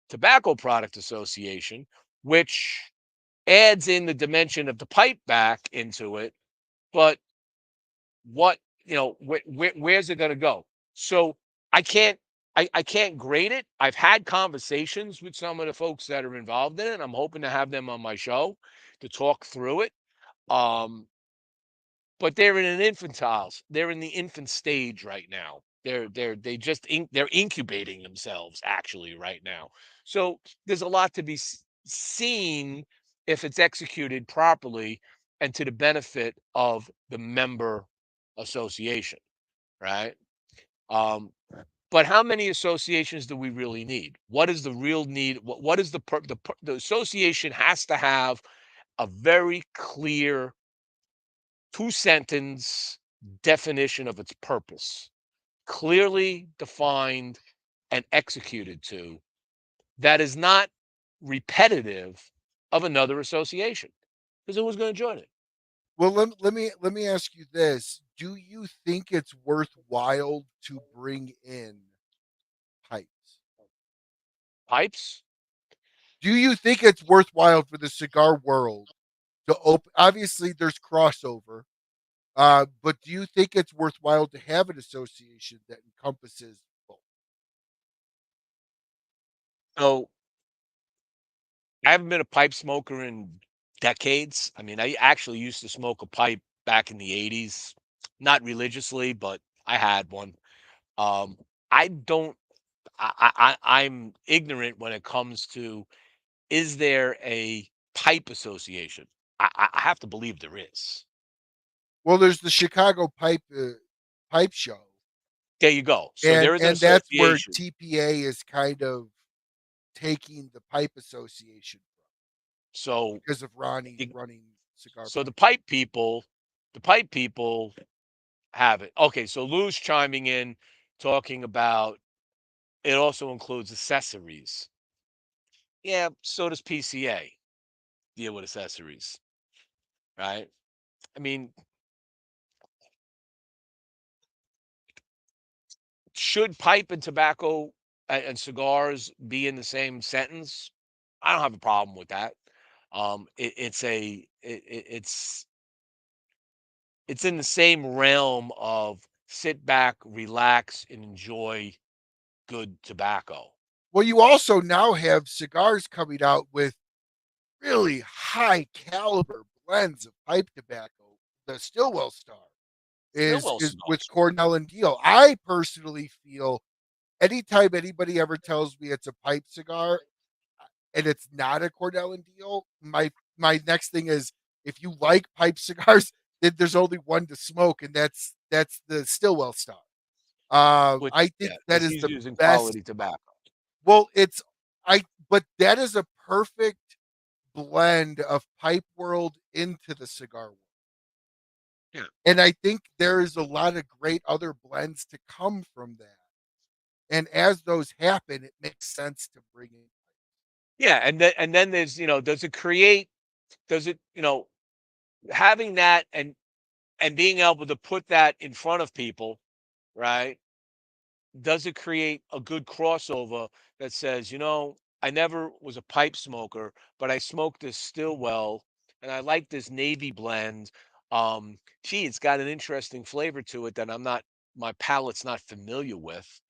Tobacco Product Association, which adds in the dimension of the pipe back into it. But what, where's it going to go? So I can't, I can't grade it. I've had conversations with some of the folks that are involved in it. I'm hoping to have them on my show to talk through it. Um, but they're in an infantiles. They're in the infant stage right now. They're incubating themselves actually right now. So there's a lot to be seen if it's executed properly and to the benefit of the member association, right? Um, but how many associations do we really need? What is the real need? What is the association has to have a very clear two-sentence definition of its purpose, clearly defined and executed to, that is not repetitive of another association. Because who's going to join it? Well, let me ask you this: do you think it's worthwhile to bring in pipes? Pipes? Do you think it's worthwhile for the cigar world to open? Obviously, there's crossover, but do you think it's worthwhile to have an association that encompasses both? So I haven't been a pipe smoker in decades. I mean, I actually used to smoke a pipe back in the 80s, not religiously, but I had one. Um, I don't, I'm ignorant when it comes to, is there a pipe association? I have to believe there is. Well, there's the Chicago pipe show, There you go. So and there is an and that's where association. TPA is kind of taking the pipe association So because of Ronnie you, running cigar so pipe. the pipe people have it. Okay, so Lou's chiming in, talking about it also includes accessories. Yeah, so does PCA deal with accessories, right? I mean, should pipe and tobacco and cigars be in the same sentence? I don't have a problem with that. It's in the same realm of sit back, relax, and enjoy good tobacco. Well, you also now have cigars coming out with really high caliber blends of pipe tobacco. The Stillwell Star Stillwell is with cigars. Cornell and Diehl. I personally feel anytime anybody ever tells me it's a pipe cigar and it's not a Cornell and Diehl, my next thing is if you like pipe cigars, then there's only one to smoke, and that's the Stillwell Star. Which, I think yeah, that because is he's the using best. quality tobacco. Well, it's I, but that is a perfect blend of pipe world into the cigar world. Yeah. And I think there is a lot of great other blends to come from that. And as those happen, it makes sense to bring in. Yeah, and then there's, does it, having that and being able to put that in front of people, right? Does it create a good crossover that says, I never was a pipe smoker, but I smoked this Stillwell and I like this navy blend. Gee, it's got an interesting flavor to it that my palate's not familiar with.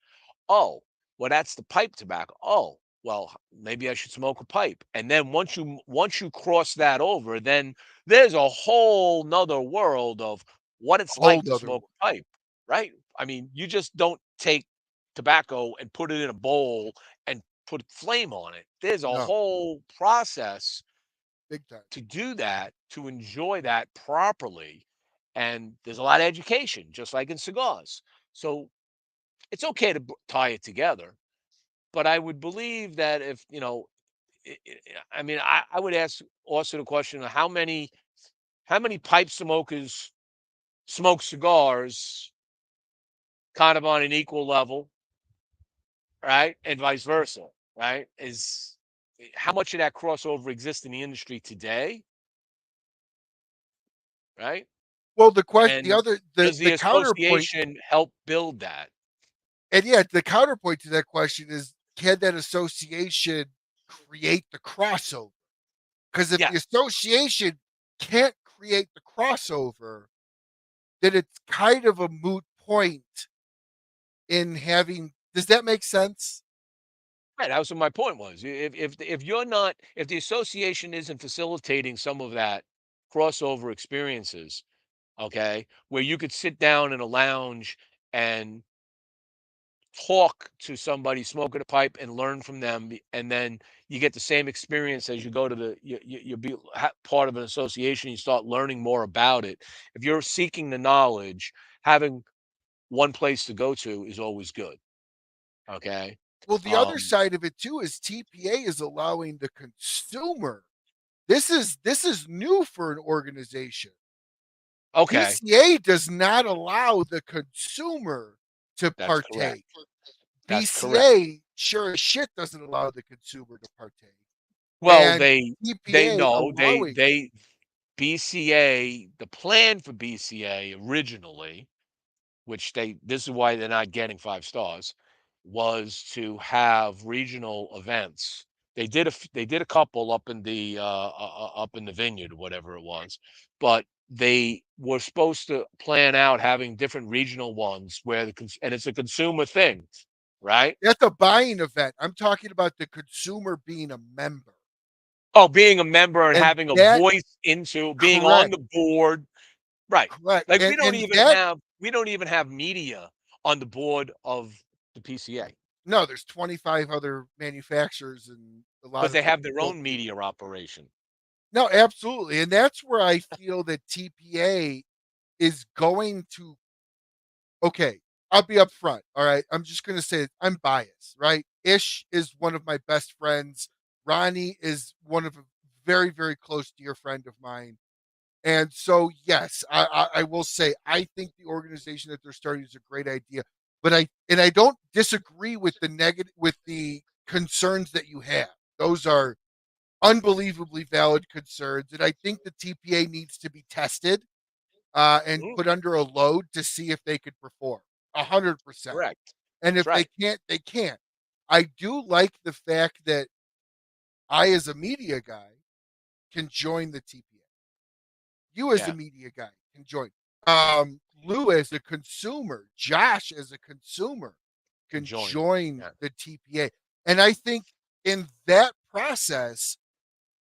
Oh, well, that's the pipe tobacco. Oh, well, maybe I should smoke a pipe. And then once you cross that over, then there's a whole nother world of what A it's whole like to other smoke world. a pipe, right? I mean, you just don't take tobacco and put it in a bowl and put flame on it. There's a No, whole process big time. to do that, to enjoy that properly. And there's a lot of education, just like in cigars. So it's okay to tie it together, but I would believe that if I mean, I would ask also the question of how many pipe smokers smoke cigars kind of on an equal level, right, and vice versa, right? Is how much of that crossover exists in the industry today, right? Well, the And other does the the counterpoint, association help build that? and yeah, the counterpoint to that question is, can that association create the crossover? Because if the Yes. association can't create the crossover, then it's kind of a moot point in having. Does that make sense? Right, that was what my point was. If you're not, if the association isn't facilitating some of that crossover experiences, okay, where you could sit down in a lounge and talk to somebody smoking a pipe and learn from them, and then you get the same experience as you go to the you be part of an association, you start learning more about it. If you're seeking the knowledge, having one place to go to is always good. Okay. Well, the other Um, side of it too is TPA is allowing the consumer. This is new for an organization. okay, BCA does not allow the consumer to that's correct. partake. That's correct. BCA sure as shit doesn't allow the consumer to partake. Well, And they TPA know allowing it. they BCA, the plan for BCA originally, which this is why they're not getting 5 stars, was to have regional events. They did a couple up in the up in the vineyard, whatever it was, but they were supposed to plan out having different regional ones where and it's a consumer thing, right? That's a buying event. I'm talking about the consumer being a member. Oh, being a member and And having a that voice into being on correct, the board. Right. correct. Like And that we don't even have media on the board of the PCA no, there's 25 other manufacturers and a lot because of they them have their don't own do. media operation. No, absolutely. And that's where I feel that TPA is going to okay, I'll be upfront. All right. I'm just gonna say it. I'm biased, right? Ish is one of my best friends. Ronnie is one of a very, very close dear friend of mine. And so, yes, I will say I think the organization that they're starting is a great idea. But I don't disagree with the negative with the concerns that you have. Those are unbelievably valid concerns, and I think the TPA needs to be tested and Mhm. put under a load to see if they could perform 100%. Correct. And That's if they right. can't, they can't. I do like the fact that I, as a media guy, can join the TPA. You, as a Yeah. media guy, can join. Lou, as a consumer, Josh, as a consumer, Can can join. join Yeah. the TPA. And I think in that process,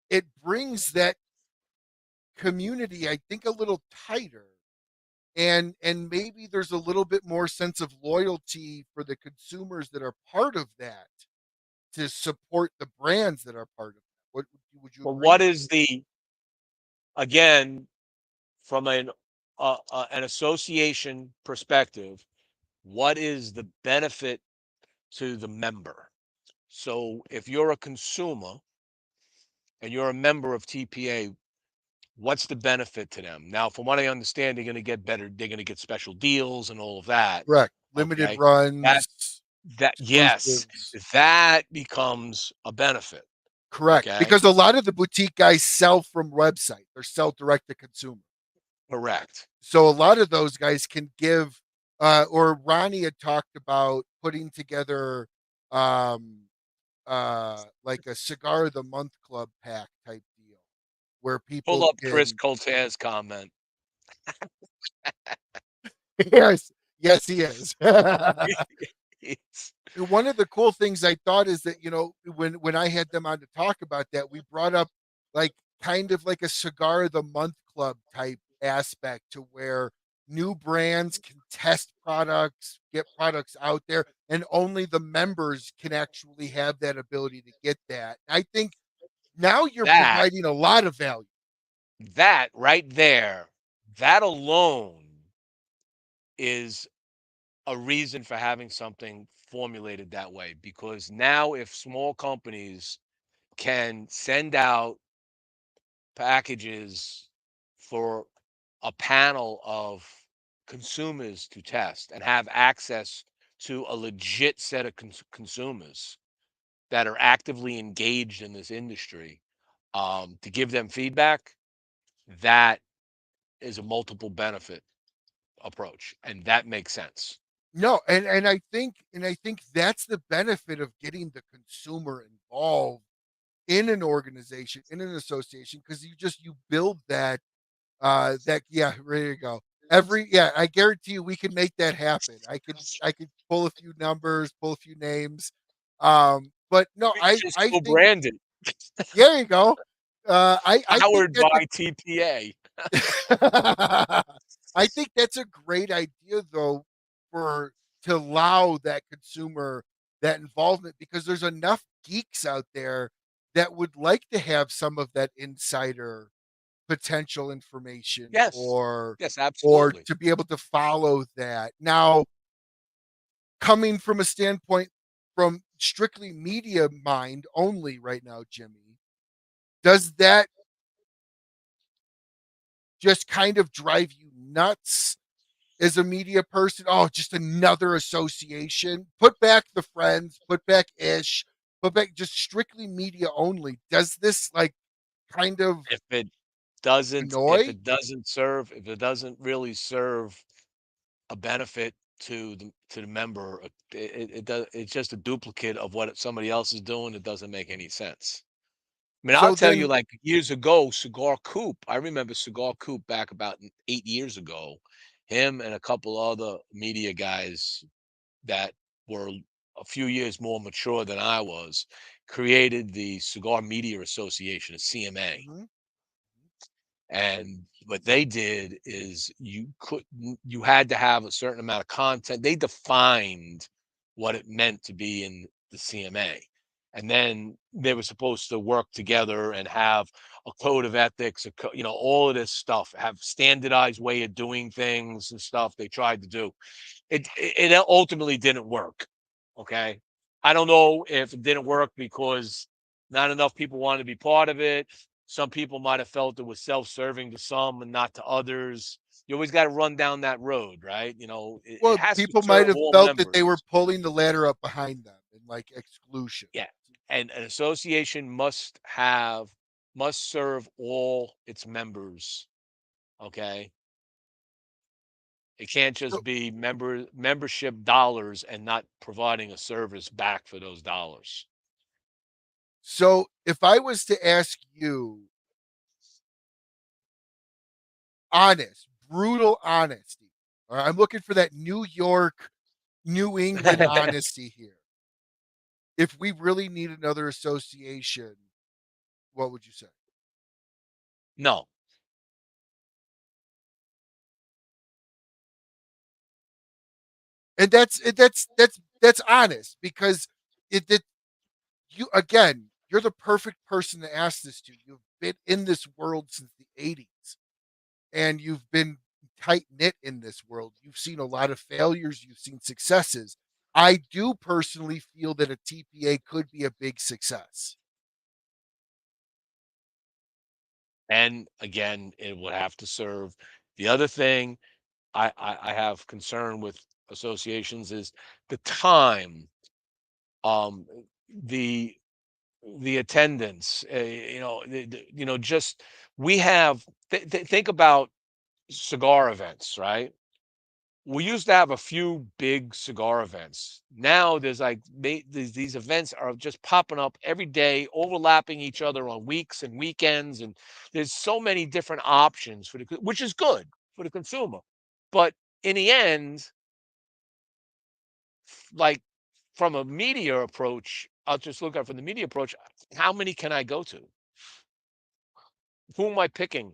it brings that community, I think, a little tighter. And maybe there's a little bit more sense of loyalty for the consumers that are part of that to support the brands that are part of it. What would you But agree? what is the again from an association perspective? What is the benefit to the member? So if you're a consumer and you're a member of TPA, what's the benefit to them? Now, from what I understand, they're going to get better. They're going to get special deals and all of that. Correct. Limited Okay, that runs, yes, exclusives. that becomes a benefit. Correct. Okay, Because a lot of the boutique guys sell from website or sell direct to consumer. correct. So a lot of those guys can give or Ronnie had talked about putting together um like a cigar of the month club pack type deal where Pull people up Chris can Colter's comment. yes, yes he is. It's One of the cool things I thought is that when I had them on to talk about that, we brought up like kind of like a cigar of the month club type aspect to where new brands can test products, get products out there, and only the members can actually have that ability to get that. I think now you're that providing a lot of value. that right there, that alone is a reason for having something formulated that way. Because now, if small companies can send out packages for a panel of consumers to test and have access to a legit set of consumers that are actively engaged in this industry, to give them feedback, that is a multiple benefit approach, and that makes sense. No, and I think that's the benefit of getting the consumer involved in an organization, in an association, because you build that yeah, there you go. I guarantee you we can make that happen. I could pull a few numbers, pull a few names. But no, We just I think co-branded, there you go. I think powered that's by TPA. I think that's a great idea though for to allow that consumer that involvement because there's enough geeks out there that would like to have some of that insider potential information Yes. Yes, or absolutely. to be able to follow that. Now, coming from a standpoint from strictly media mind only right now, Jimmie, does that just kind of drive you nuts as a media person? Oh, just another association. Put back the friends, put back ish, put back just strictly media only. Does this like kind of If it doesn't if annoy? it doesn't serve if it doesn't really serve a benefit to the member, it's just a duplicate of what somebody else is doing. It doesn't make any sense. I mean, I'll So tell you, then, like years ago, Cigar Coop. I remember Cigar Coop back about 8 years ago. Him and a couple other media guys that were a few years more mature than I was created the Cigar Media Association, a CMA. mhm. And what they did is you had to have a certain amount of content. They defined what it meant to be in the CMA. And then they were supposed to work together and have a code of ethics, all of this stuff, have standardized way of doing things and stuff they tried to do. It ultimately didn't work. Okay. I don't know if it didn't work because not enough people wanted to be part of it. Some people might have felt it was self-serving to some and not to others. You always got to run down that road, right? It Well, has to people might serve have all felt that they were members. pulling the ladder up behind them in like exclusion. Yeah. And an association must serve all its members. Okay. It can't So, just be membership dollars and not providing a service back for those dollars. so if I was to ask you honest, brutal honesty, all right, I'm looking for that New York, New England honesty here. If we really need another association, what would you say? No. And that's honest because it you again, you're the perfect person to ask this to. You've been in this world since the 80s and you've been tight knit in this world. You've seen a lot of failures, you've seen successes. I do personally feel that a TPA could be a big success. And again, it would have to serve. The other thing I have concern with associations is the time, um, the the attendance. Just we have. Think about cigar events, right? We used to have a few big cigar events. Now there's like these events are just popping up every day, overlapping each other on weeks and weekends, and there's so many different options which is good for the consumer. But in the end, like from a media approach, I'll just look at it from the media approach. How many can I go to? Who am I picking?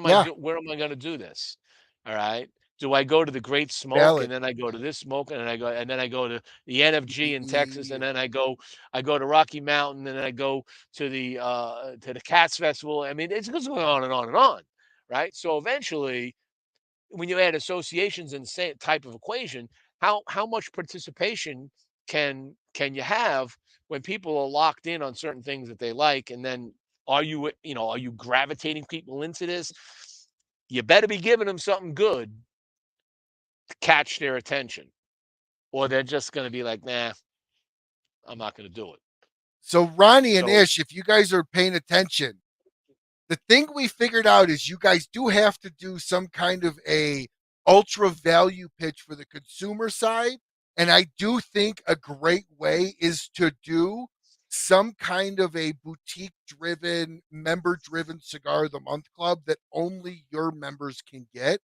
Yeah, Where am I going to do this? All right. Do I go to the Great Smoke and valid. then I go to this smoke and then I go to the NFG in Texas and E- then I go to Rocky Mountain and then I go to the Cats Festival. I mean, it's just going on and on and on, right? So eventually, when you add associations in the same type of equation, how much participation can you have when people are locked in on certain things that they like, and then are you gravitating people into this? You better be giving them something good to catch their attention, or they're just going to be like, nah, I'm not going to do it. So Ronnie and So Ish, if you guys are paying attention, The thing we figured out is you guys do have to do some kind of a ultra value pitch for the consumer side. And I do think a great way is to do some kind of a boutique driven, member driven cigar of the month club that only your members can get.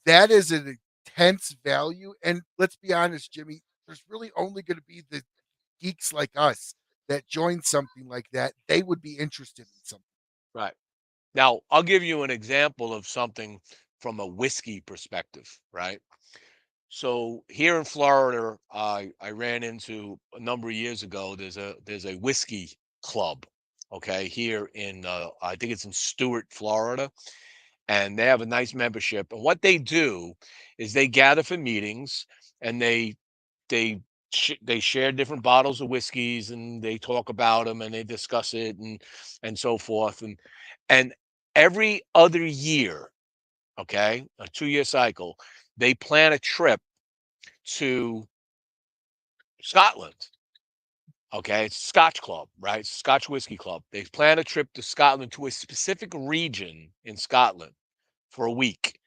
That is an intense value. And let's be honest, Jimmie, there's really only going to be the geeks like us that join something like that. They would be interested in something. Right. Now, I'll give you an example of something from a whiskey perspective, right? So here in Florida, I ran into a number of years ago. There's a whiskey club, okay, here in I think it's in Stewart, Florida, and they have a nice membership. And what they do is they gather for meetings, and they they share different bottles of whiskeys, and they talk about them, and they discuss it, and so forth, and every other year, okay, a 2-year cycle, they plan a trip to Scotland. Okay, it's Scotch Club, right? Scotch Whiskey Club. They plan a trip to Scotland, to a specific region in Scotland for a week,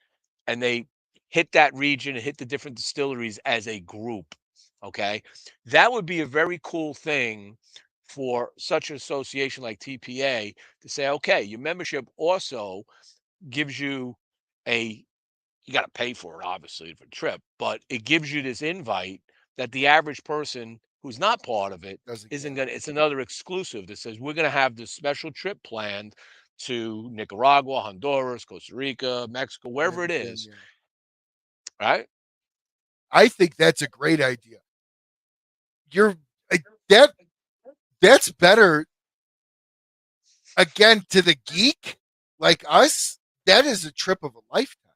and they hit that region and hit the different distilleries as a group. Okay, that would be a very cool thing for such an association like TPA to say, okay, your membership also gives you a, you got to pay for it, obviously, for a trip, but it gives you this invite that the average person who's not part of it Doesn't isn't get going to. It's another exclusive that says we're going to have this special trip planned to Nicaragua, Honduras, Costa Rica, Mexico, wherever it Dominican. is, Yeah. right? I think that's a great idea. You're uh, that that's better again to the geek like us. That is a trip of a lifetime.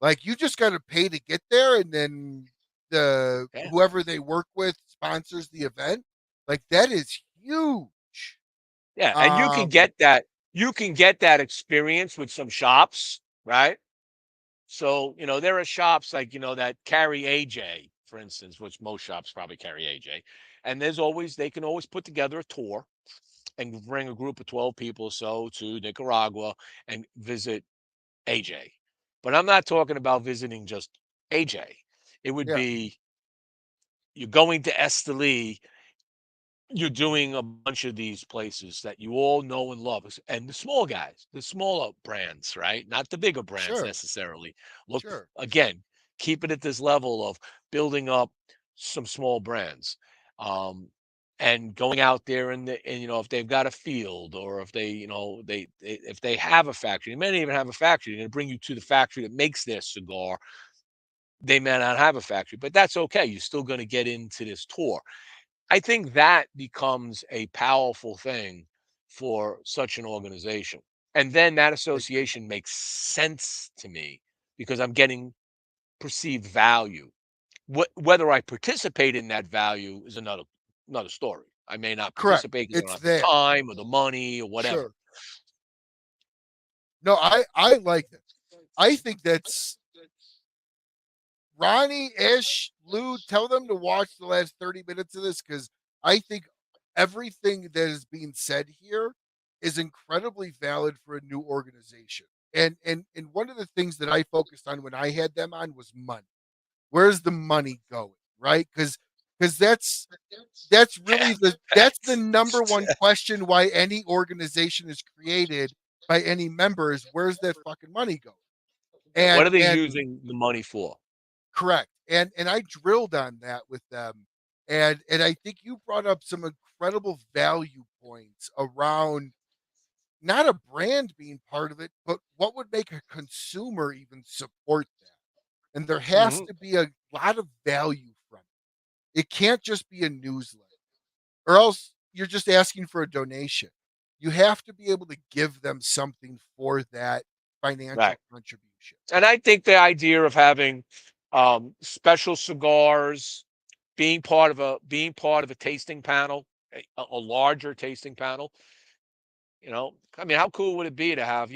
Like you just got to pay to get there, and then the Yeah. whoever they work with sponsors the event. Like that is huge. Yeah, and you can Um, get that. You can get that experience with some shops, right? So, there are shops like, that carry AJ, for instance, which most shops probably carry AJ. And they can always put together a tour and bring a group of 12 people or so to Nicaragua and visit AJ. But I'm not talking about visiting just AJ. It would yeah, be, you're going to Esteli, you're doing a bunch of these places that you all know and love, and the small guys, the smaller brands, right? Not the bigger brands sure, necessarily. Look, sure. again, keep it at this level of building up some small brands, um, and going out there, and if they've got a field, or if if they have a factory, they may not even have a factory. They're going to bring you to the factory that makes their cigar. They may not have a factory, but that's okay. You're still going to get into this tour. I think that becomes a powerful thing for such an organization. And then that I agree. association makes sense to me because I'm getting perceived value. Whether I participate in that value is another story. I may not Correct. participate because I don't It's have the there. time or the money or whatever. Sure. No, I like that. I think that's Ronnie, Ish, Lou, tell them to watch the last 30 minutes of this because I think everything that is being said here is incredibly valid for a new organization. And one of the things that I focused on when I had them on was money. Where's the money going? Right? Because that's really Yeah. the number one question why any organization is created by any member is where's that fucking money going? What And are they and using the money for? correct. And I drilled on that with them. And I think you brought up some incredible value points around not a brand being part of it, but what would make a consumer even support that? And there has Mhm. to be a lot of value from it. It can't just be a newsletter, or else you're just asking for a donation. You have to be able to give them something for that Right. financial contribution. And I think the idea of having special cigars, being part of a tasting panel, a larger tasting panel. I mean, how cool would it be to have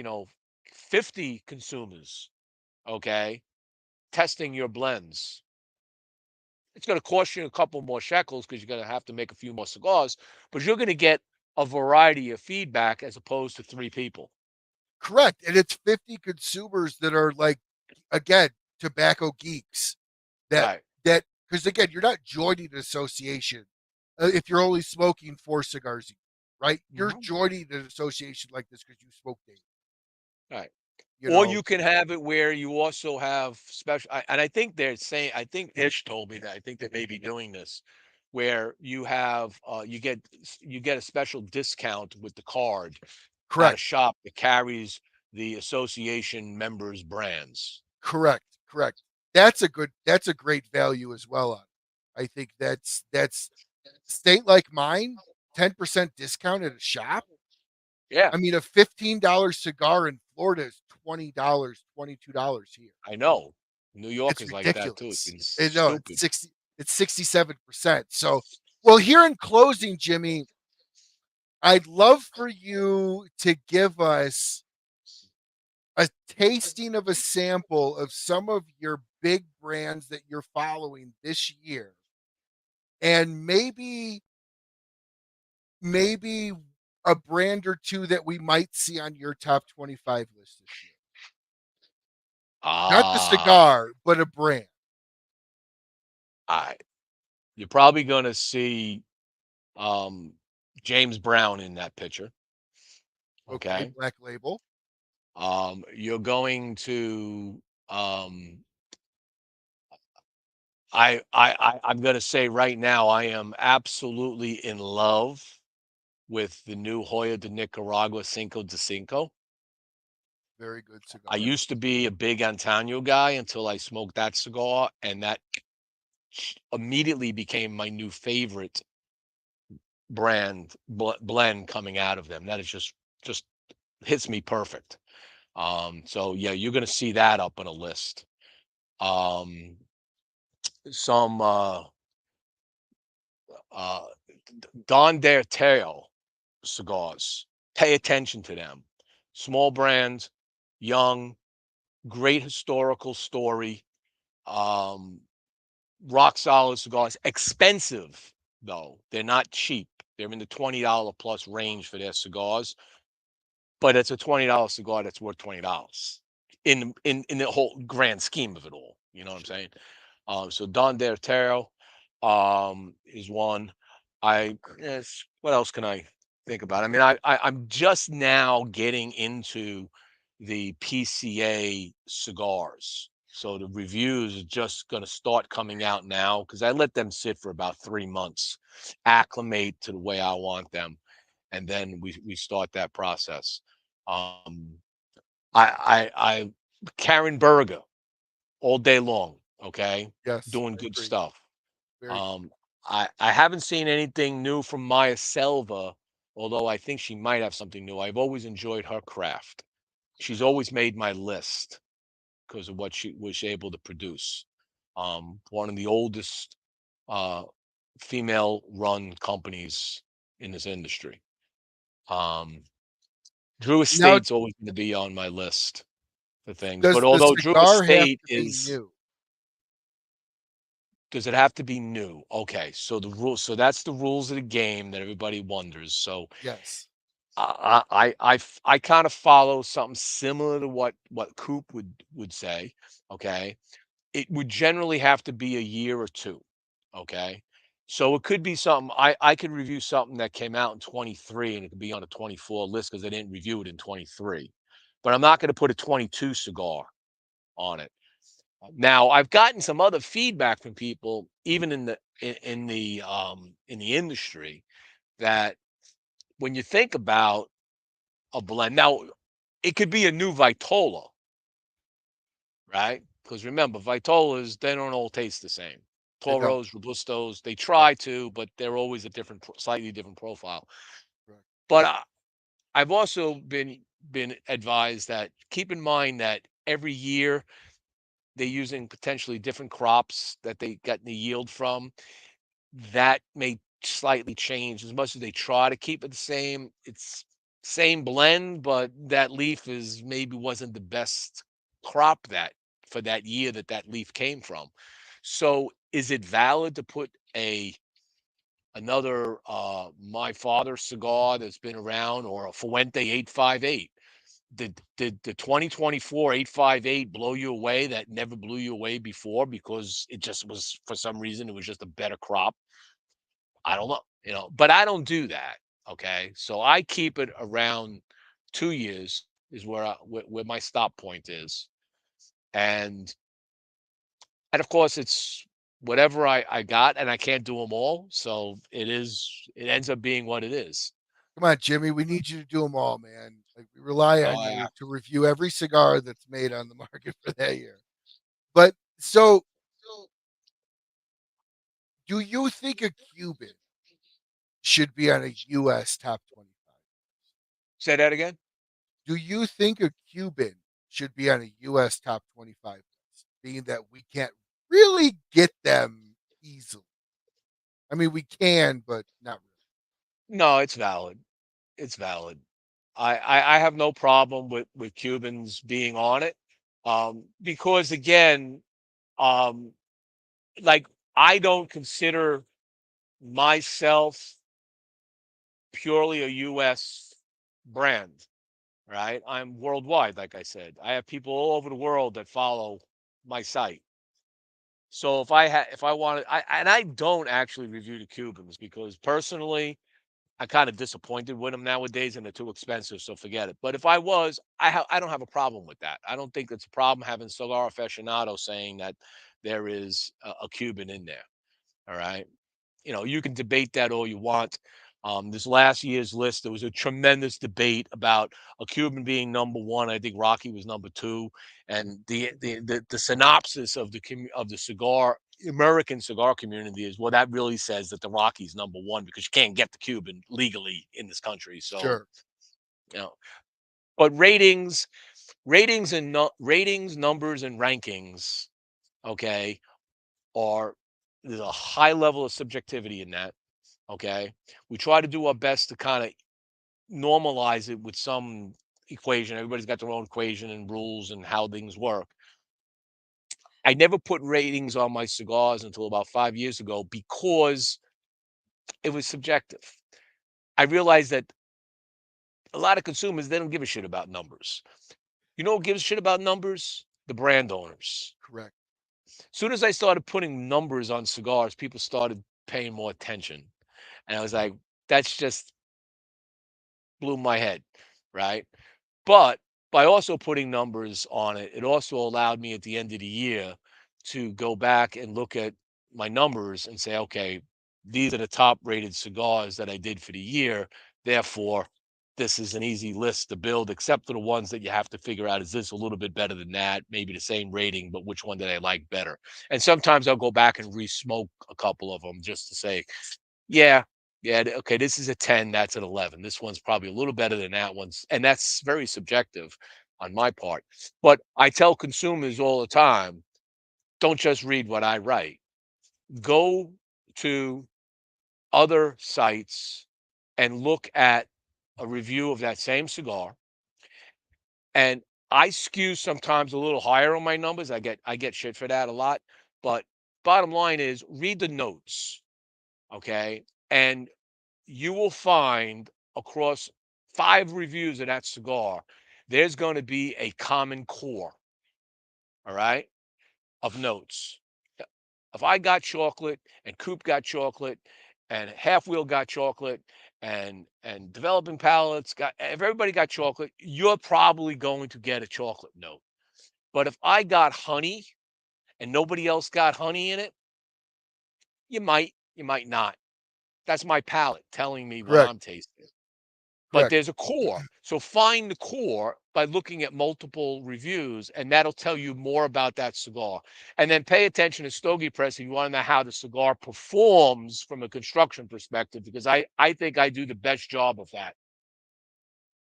50 consumers, okay, testing your blends? It's going to cost you a couple more shekels because you're going to have to make a few more cigars, but you're going to get a variety of feedback as opposed to 3 people. Correct. And it's 50 consumers that are like, again, tobacco geeks that, Right. that, because again, you're not joining an association if you're only smoking 4 cigars a year, right? You're Mhm. joining an association like this because you smoke daily, Right. you Or know? you can have it where you also have special, and I think they're saying, I think Ish told me that, I think they may be doing this, where you have, you get a special discount with the card at a Correct. shop that carries the association members' brands. Correct. Correct. That's a great value as well on it. I think that's state like mine, 10% discount at a shop. Yeah, I mean, a $15 cigar in Florida is $20, $22 here. I know. New York It's is like that too. It's ridiculous. been No, it's stupid. 60, it's 67%. So, well, here in closing, Jimmie, I'd love for you to give us a tasting of a sample of some of your big brands that you're following this year. And maybe a brand or two that we might see on your top 25 list this year. Not the Ah, cigar, but a brand. I you're probably gonna see um James Brown in that picture. Okay, Okay. Black Label. You're going to I'm gonna say right now, I am absolutely in love with the new Hoya de Nicaragua Cinco de Cinco. Very good I cigar. used to be a big Antonio guy until I smoked that cigar, and that immediately became my new favorite blend coming out of them. That is just hits me perfect. So yeah, you're gonna see that up on a list. Um, some uh, Don Teo cigars. Pay attention to them. Small brand, young, great historical story. Um, rock solid cigars. Expensive though. They're not cheap. They're in the $20 plus range for their cigars, but it's a $20 cigar that's worth $20 in the whole grand scheme of it all. You know what I'm Sure. saying? So Don Taro is one. What else can I think about? I mean, I'm just now getting into the PCA cigars. So the reviews are just going to start coming out now because I let them sit for about 3 months, acclimate to the way I want them, and then we start that process. Um, I Karen Berger all day long. Okay, Yes, doing I good agree. stuff. Very good. Um, I haven't seen anything new from Maya Selva, although I think she might have something new. I've always enjoyed her craft. She's always made my list because of what she was able to produce. One of the oldest uh, female-run companies in this industry. Um, Drew Now, Estate's always going to be on my list for things, but does the although Drew cigar have Estate to be is, new? does it have to be new? Okay, so the rule, so that's the rules of the game that everybody wonders. So Yes. I kind of follow something similar to what Coop would say. Okay, it would generally have to be a year or two. Okay, so it could be something I could review something that came out in 23 and it could be on a 24 list because I didn't review it in 23, but I'm not going to put a 22 cigar on it. Now, I've gotten some other feedback from people, even in the industry, that when you think about a blend, now it could be a new Vitola, right? Because remember, Vitolas, they don't all taste the same. They don't. Toros, Robustos, they Right. try to, but they're always a slightly different profile. Correct. But I've also been advised that keep in mind that every year they're using potentially different crops that they get the yield from. That may slightly change as much as they try to keep it the same. It's same blend, but that leaf is maybe wasn't the best crop that for that year that that leaf came from. So is it valid to put a another My Father cigar that's been around, or a Fuente 858. Did the 2024 858 blow you away that never blew you away before because it just was, for some reason, it was just a better crop? I don't know, but I don't do that. Okay. So I keep it around 2 years is where my stop point is. And of course it's whatever I got, and I can't do them all. So it ends up being what it is. Come on, Jimmie, we need you to do them all, man. Like we rely on Oh you yeah. to review every cigar that's made on the market for that year. But so, do you think a Cuban should be on a U.S. top 25? Say that again. Do you think a Cuban should be on a U.S. top 25 list, being that we can't really get them easily? I mean, we can, but not really. No, it's valid. It's valid. I have no problem with Cubans being on it, because again, um, like, I don't consider myself purely a U.S. brand, right? I'm worldwide, like I said. I have people all over the world that follow my site. So if I wanted, and I don't actually review the Cubans because personally, I'm kind of disappointed with them nowadays, and they're too expensive. So forget it. But if I was, I don't have a problem with that. I don't think it's a problem having Cigar Aficionado saying that there is a Cuban in there. All right. You can debate that all you want. This last year's list, there was a tremendous debate about a Cuban being number one. I think Rocky was number two, and the synopsis of the cigar American cigar community is, well, that really says that the Rocky's number one because you can't get the Cuban legally in this country. So, Sure. you know, but ratings, numbers, and rankings, okay, are there's a high level of subjectivity in that. Okay. We try to do our best to kind of normalize it with some equation. Everybody's got their own equation and rules and how things work. I never put ratings on my cigars until about 5 years ago because it was subjective. I realized that a lot of consumers, they don't give a shit about numbers. You know who gives a shit about numbers? The brand owners. Correct. As soon as I started putting numbers on cigars, people started paying more attention. And I was like, that's just blew my head, right? But by also putting numbers on it, it also allowed me at the end of the year to go back and look at my numbers and say, okay, these are the top rated cigars that I did for the year. Therefore, this is an easy list to build, except for the ones that you have to figure out, is this a little bit better than that? Maybe the same rating, but which one did I like better? And sometimes I'll go back and re-smoke a couple of them just to say, yeah, yeah, okay, this is a 10, that's an 11. This one's probably a little better than that one's, and that's very subjective on my part. But I tell consumers all the time, don't just read what I write. Go to other sites and look at a review of that same cigar. And I skew sometimes a little higher on my numbers. I get shit for that a lot. But bottom line is read the notes. Okay. And you will find across 5 reviews of that cigar, there's going to be a common core, all right, of notes. If I got chocolate and Coop got chocolate and Half Wheel got chocolate and developing palates got, if everybody got chocolate, you're probably going to get a chocolate note. But if I got honey and nobody else got honey in it, you might not. That's my palate telling me what Correct. I'm tasting. But Correct. there's a core. So find the core by looking at multiple reviews, and that'll tell you more about that cigar. And then pay attention to Stogie Press if you want to know how the cigar performs from a construction perspective, because I think I do the best job of that.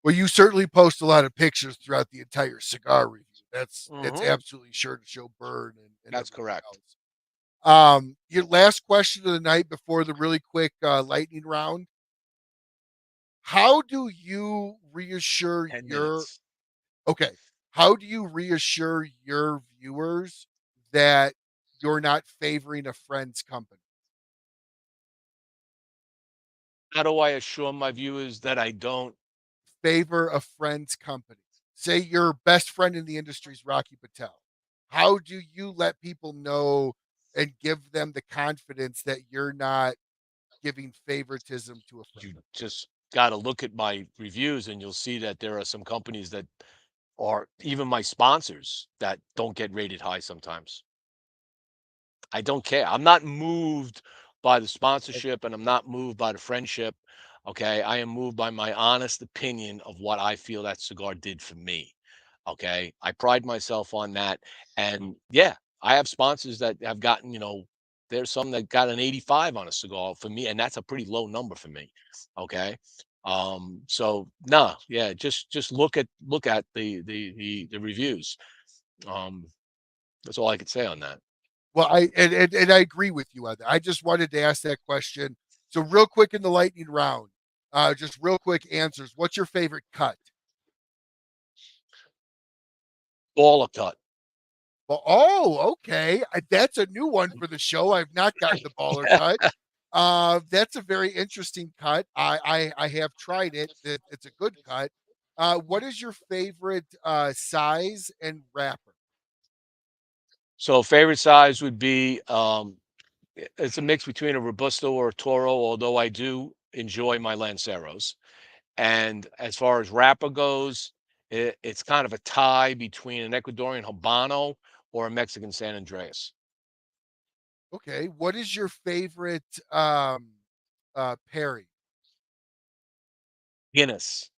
Well, you certainly post a lot of pictures throughout the entire cigar review. That's Hmm. absolutely sure to show burn and That's everything correct. else. Your last question of the night before the really quick lightning round. How do you reassure 10 minutes. okay? How do you reassure your viewers that you're not favoring a friend's company? How do I assure my viewers that I don't favor a friend's company? Say your best friend in the industry is Rocky Patel. How do you let people know and give them the confidence that you're not giving favoritism to a friend? you just got to look at my reviews and you'll see that there are some companies that are even my sponsors that don't get rated high sometimes. I don't care. I'm not moved by the sponsorship and I'm not moved by the friendship. Okay. I am moved by my honest opinion of what I feel that cigar did for me. Okay. I pride myself on that. And yeah, I have sponsors that have gotten, there's some that got an 85 on a cigar for me, and that's a pretty low number for me. Okay. So nah, yeah, just look at the reviews. Um, that's all I could say on that. Well, and I agree with you on that. I just wanted to ask that question. So real quick in the lightning round, just real quick answers. What's your favorite cut? Baller cut. Well, oh, okay. That's a new one for the show. I've not gotten the baller cut. That's a very interesting cut. I have tried it. It's a good cut. What is your favorite size and wrapper? So favorite size would be it's a mix between a Robusto or a Toro, although I do enjoy my Lanceros. And as far as wrapper goes, it's kind of a tie between an Ecuadorian Habano or a Mexican San Andreas. Okay. What is your favorite pairing? Guinness.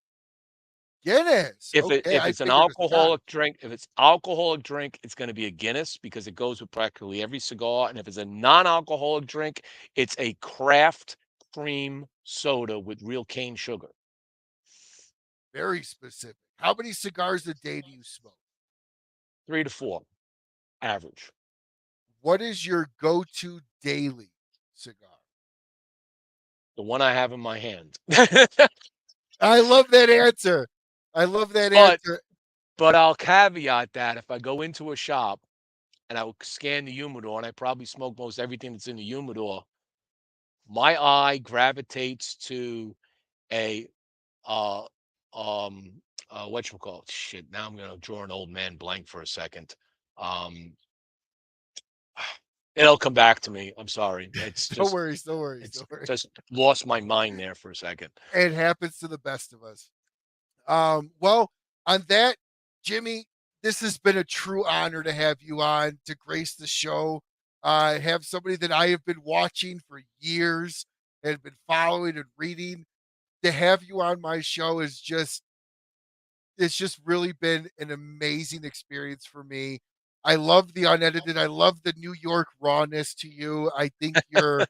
Guinness. If it Okay, if I it's an figured a Scotch. alcoholic drink, if it's alcoholic drink, it's going to be a Guinness because it goes with practically every cigar. And if it's a non-alcoholic drink, it's a craft cream soda with real cane sugar. Very specific. How many cigars a day do you smoke? 3 to 4 average. What is your go-to daily cigar? The one I have in my hand. I love that answer. I love that but answer. but I'll caveat that if I go into a shop and I will scan the humidor and I probably smoke most everything that's in the humidor, my eye gravitates to a uh what you call it? Shit. Now I'm gonna draw an old man blank for a second. Um it'll come back to me. I'm sorry. It's No just worries, no worries, it's no worries. just lost my mind there for a second. It happens to the best of us. Well, on that, Jimmie, this has been a true honor to have you on to grace the show. Have somebody that I have been watching for years and been following and reading. To have you on my show is just it's just really been an amazing experience for me. I love the unedited. I love the New York rawness to you. I think you're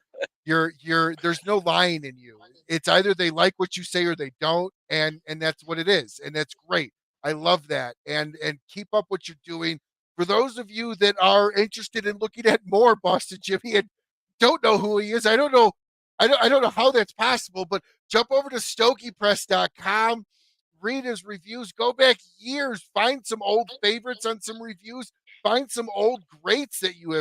there's no lying in you. It's either they like what you say or they don't, and that's what it is. And that's great. I love that. And keep up what you're doing. For those of you that are interested in looking at more Boston Jimmie and don't know who he is, I don't know how that's possible, but jump over to stogiepress.com, read his reviews, go back years, find some old favorites on some reviews, find some old greats that you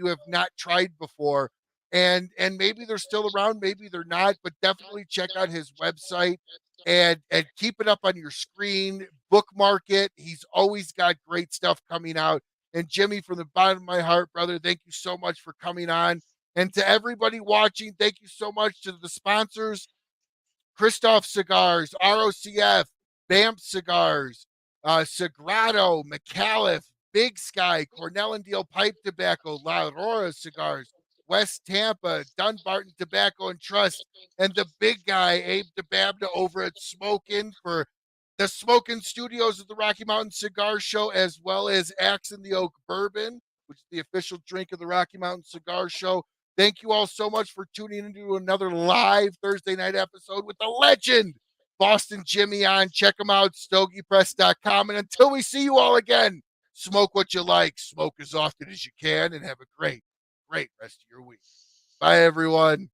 have not tried before, and maybe they're still around, maybe they're not, but definitely check out his website and keep it up on your screen, bookmark it. He's always got great stuff coming out. And Jimmie, from the bottom of my heart, brother, thank you so much for coming on. And to everybody watching, thank you so much to the sponsors: Kristoff Cigars, ROCF, BAMF Cigars, Sagrado, Micallef, Big Sky, Cornell and Diehl Pipe Tobacco, La Aurora Cigars, West Tampa, Dunbarton Tobacco and Trust, and the big guy, Abe DeBabna, over at Smokin' for the Smokin' Studios of the Rocky Mountain Cigar Show, as well as Axe in the Oak Bourbon, which is the official drink of the Rocky Mountain Cigar Show. Thank you all so much for tuning into another live Thursday night episode with the legend, Boston Jimmie on. Check them out, stogiepress.com. And until we see you all again, smoke what you like, smoke as often as you can, and have a great, great rest of your week. Bye, everyone.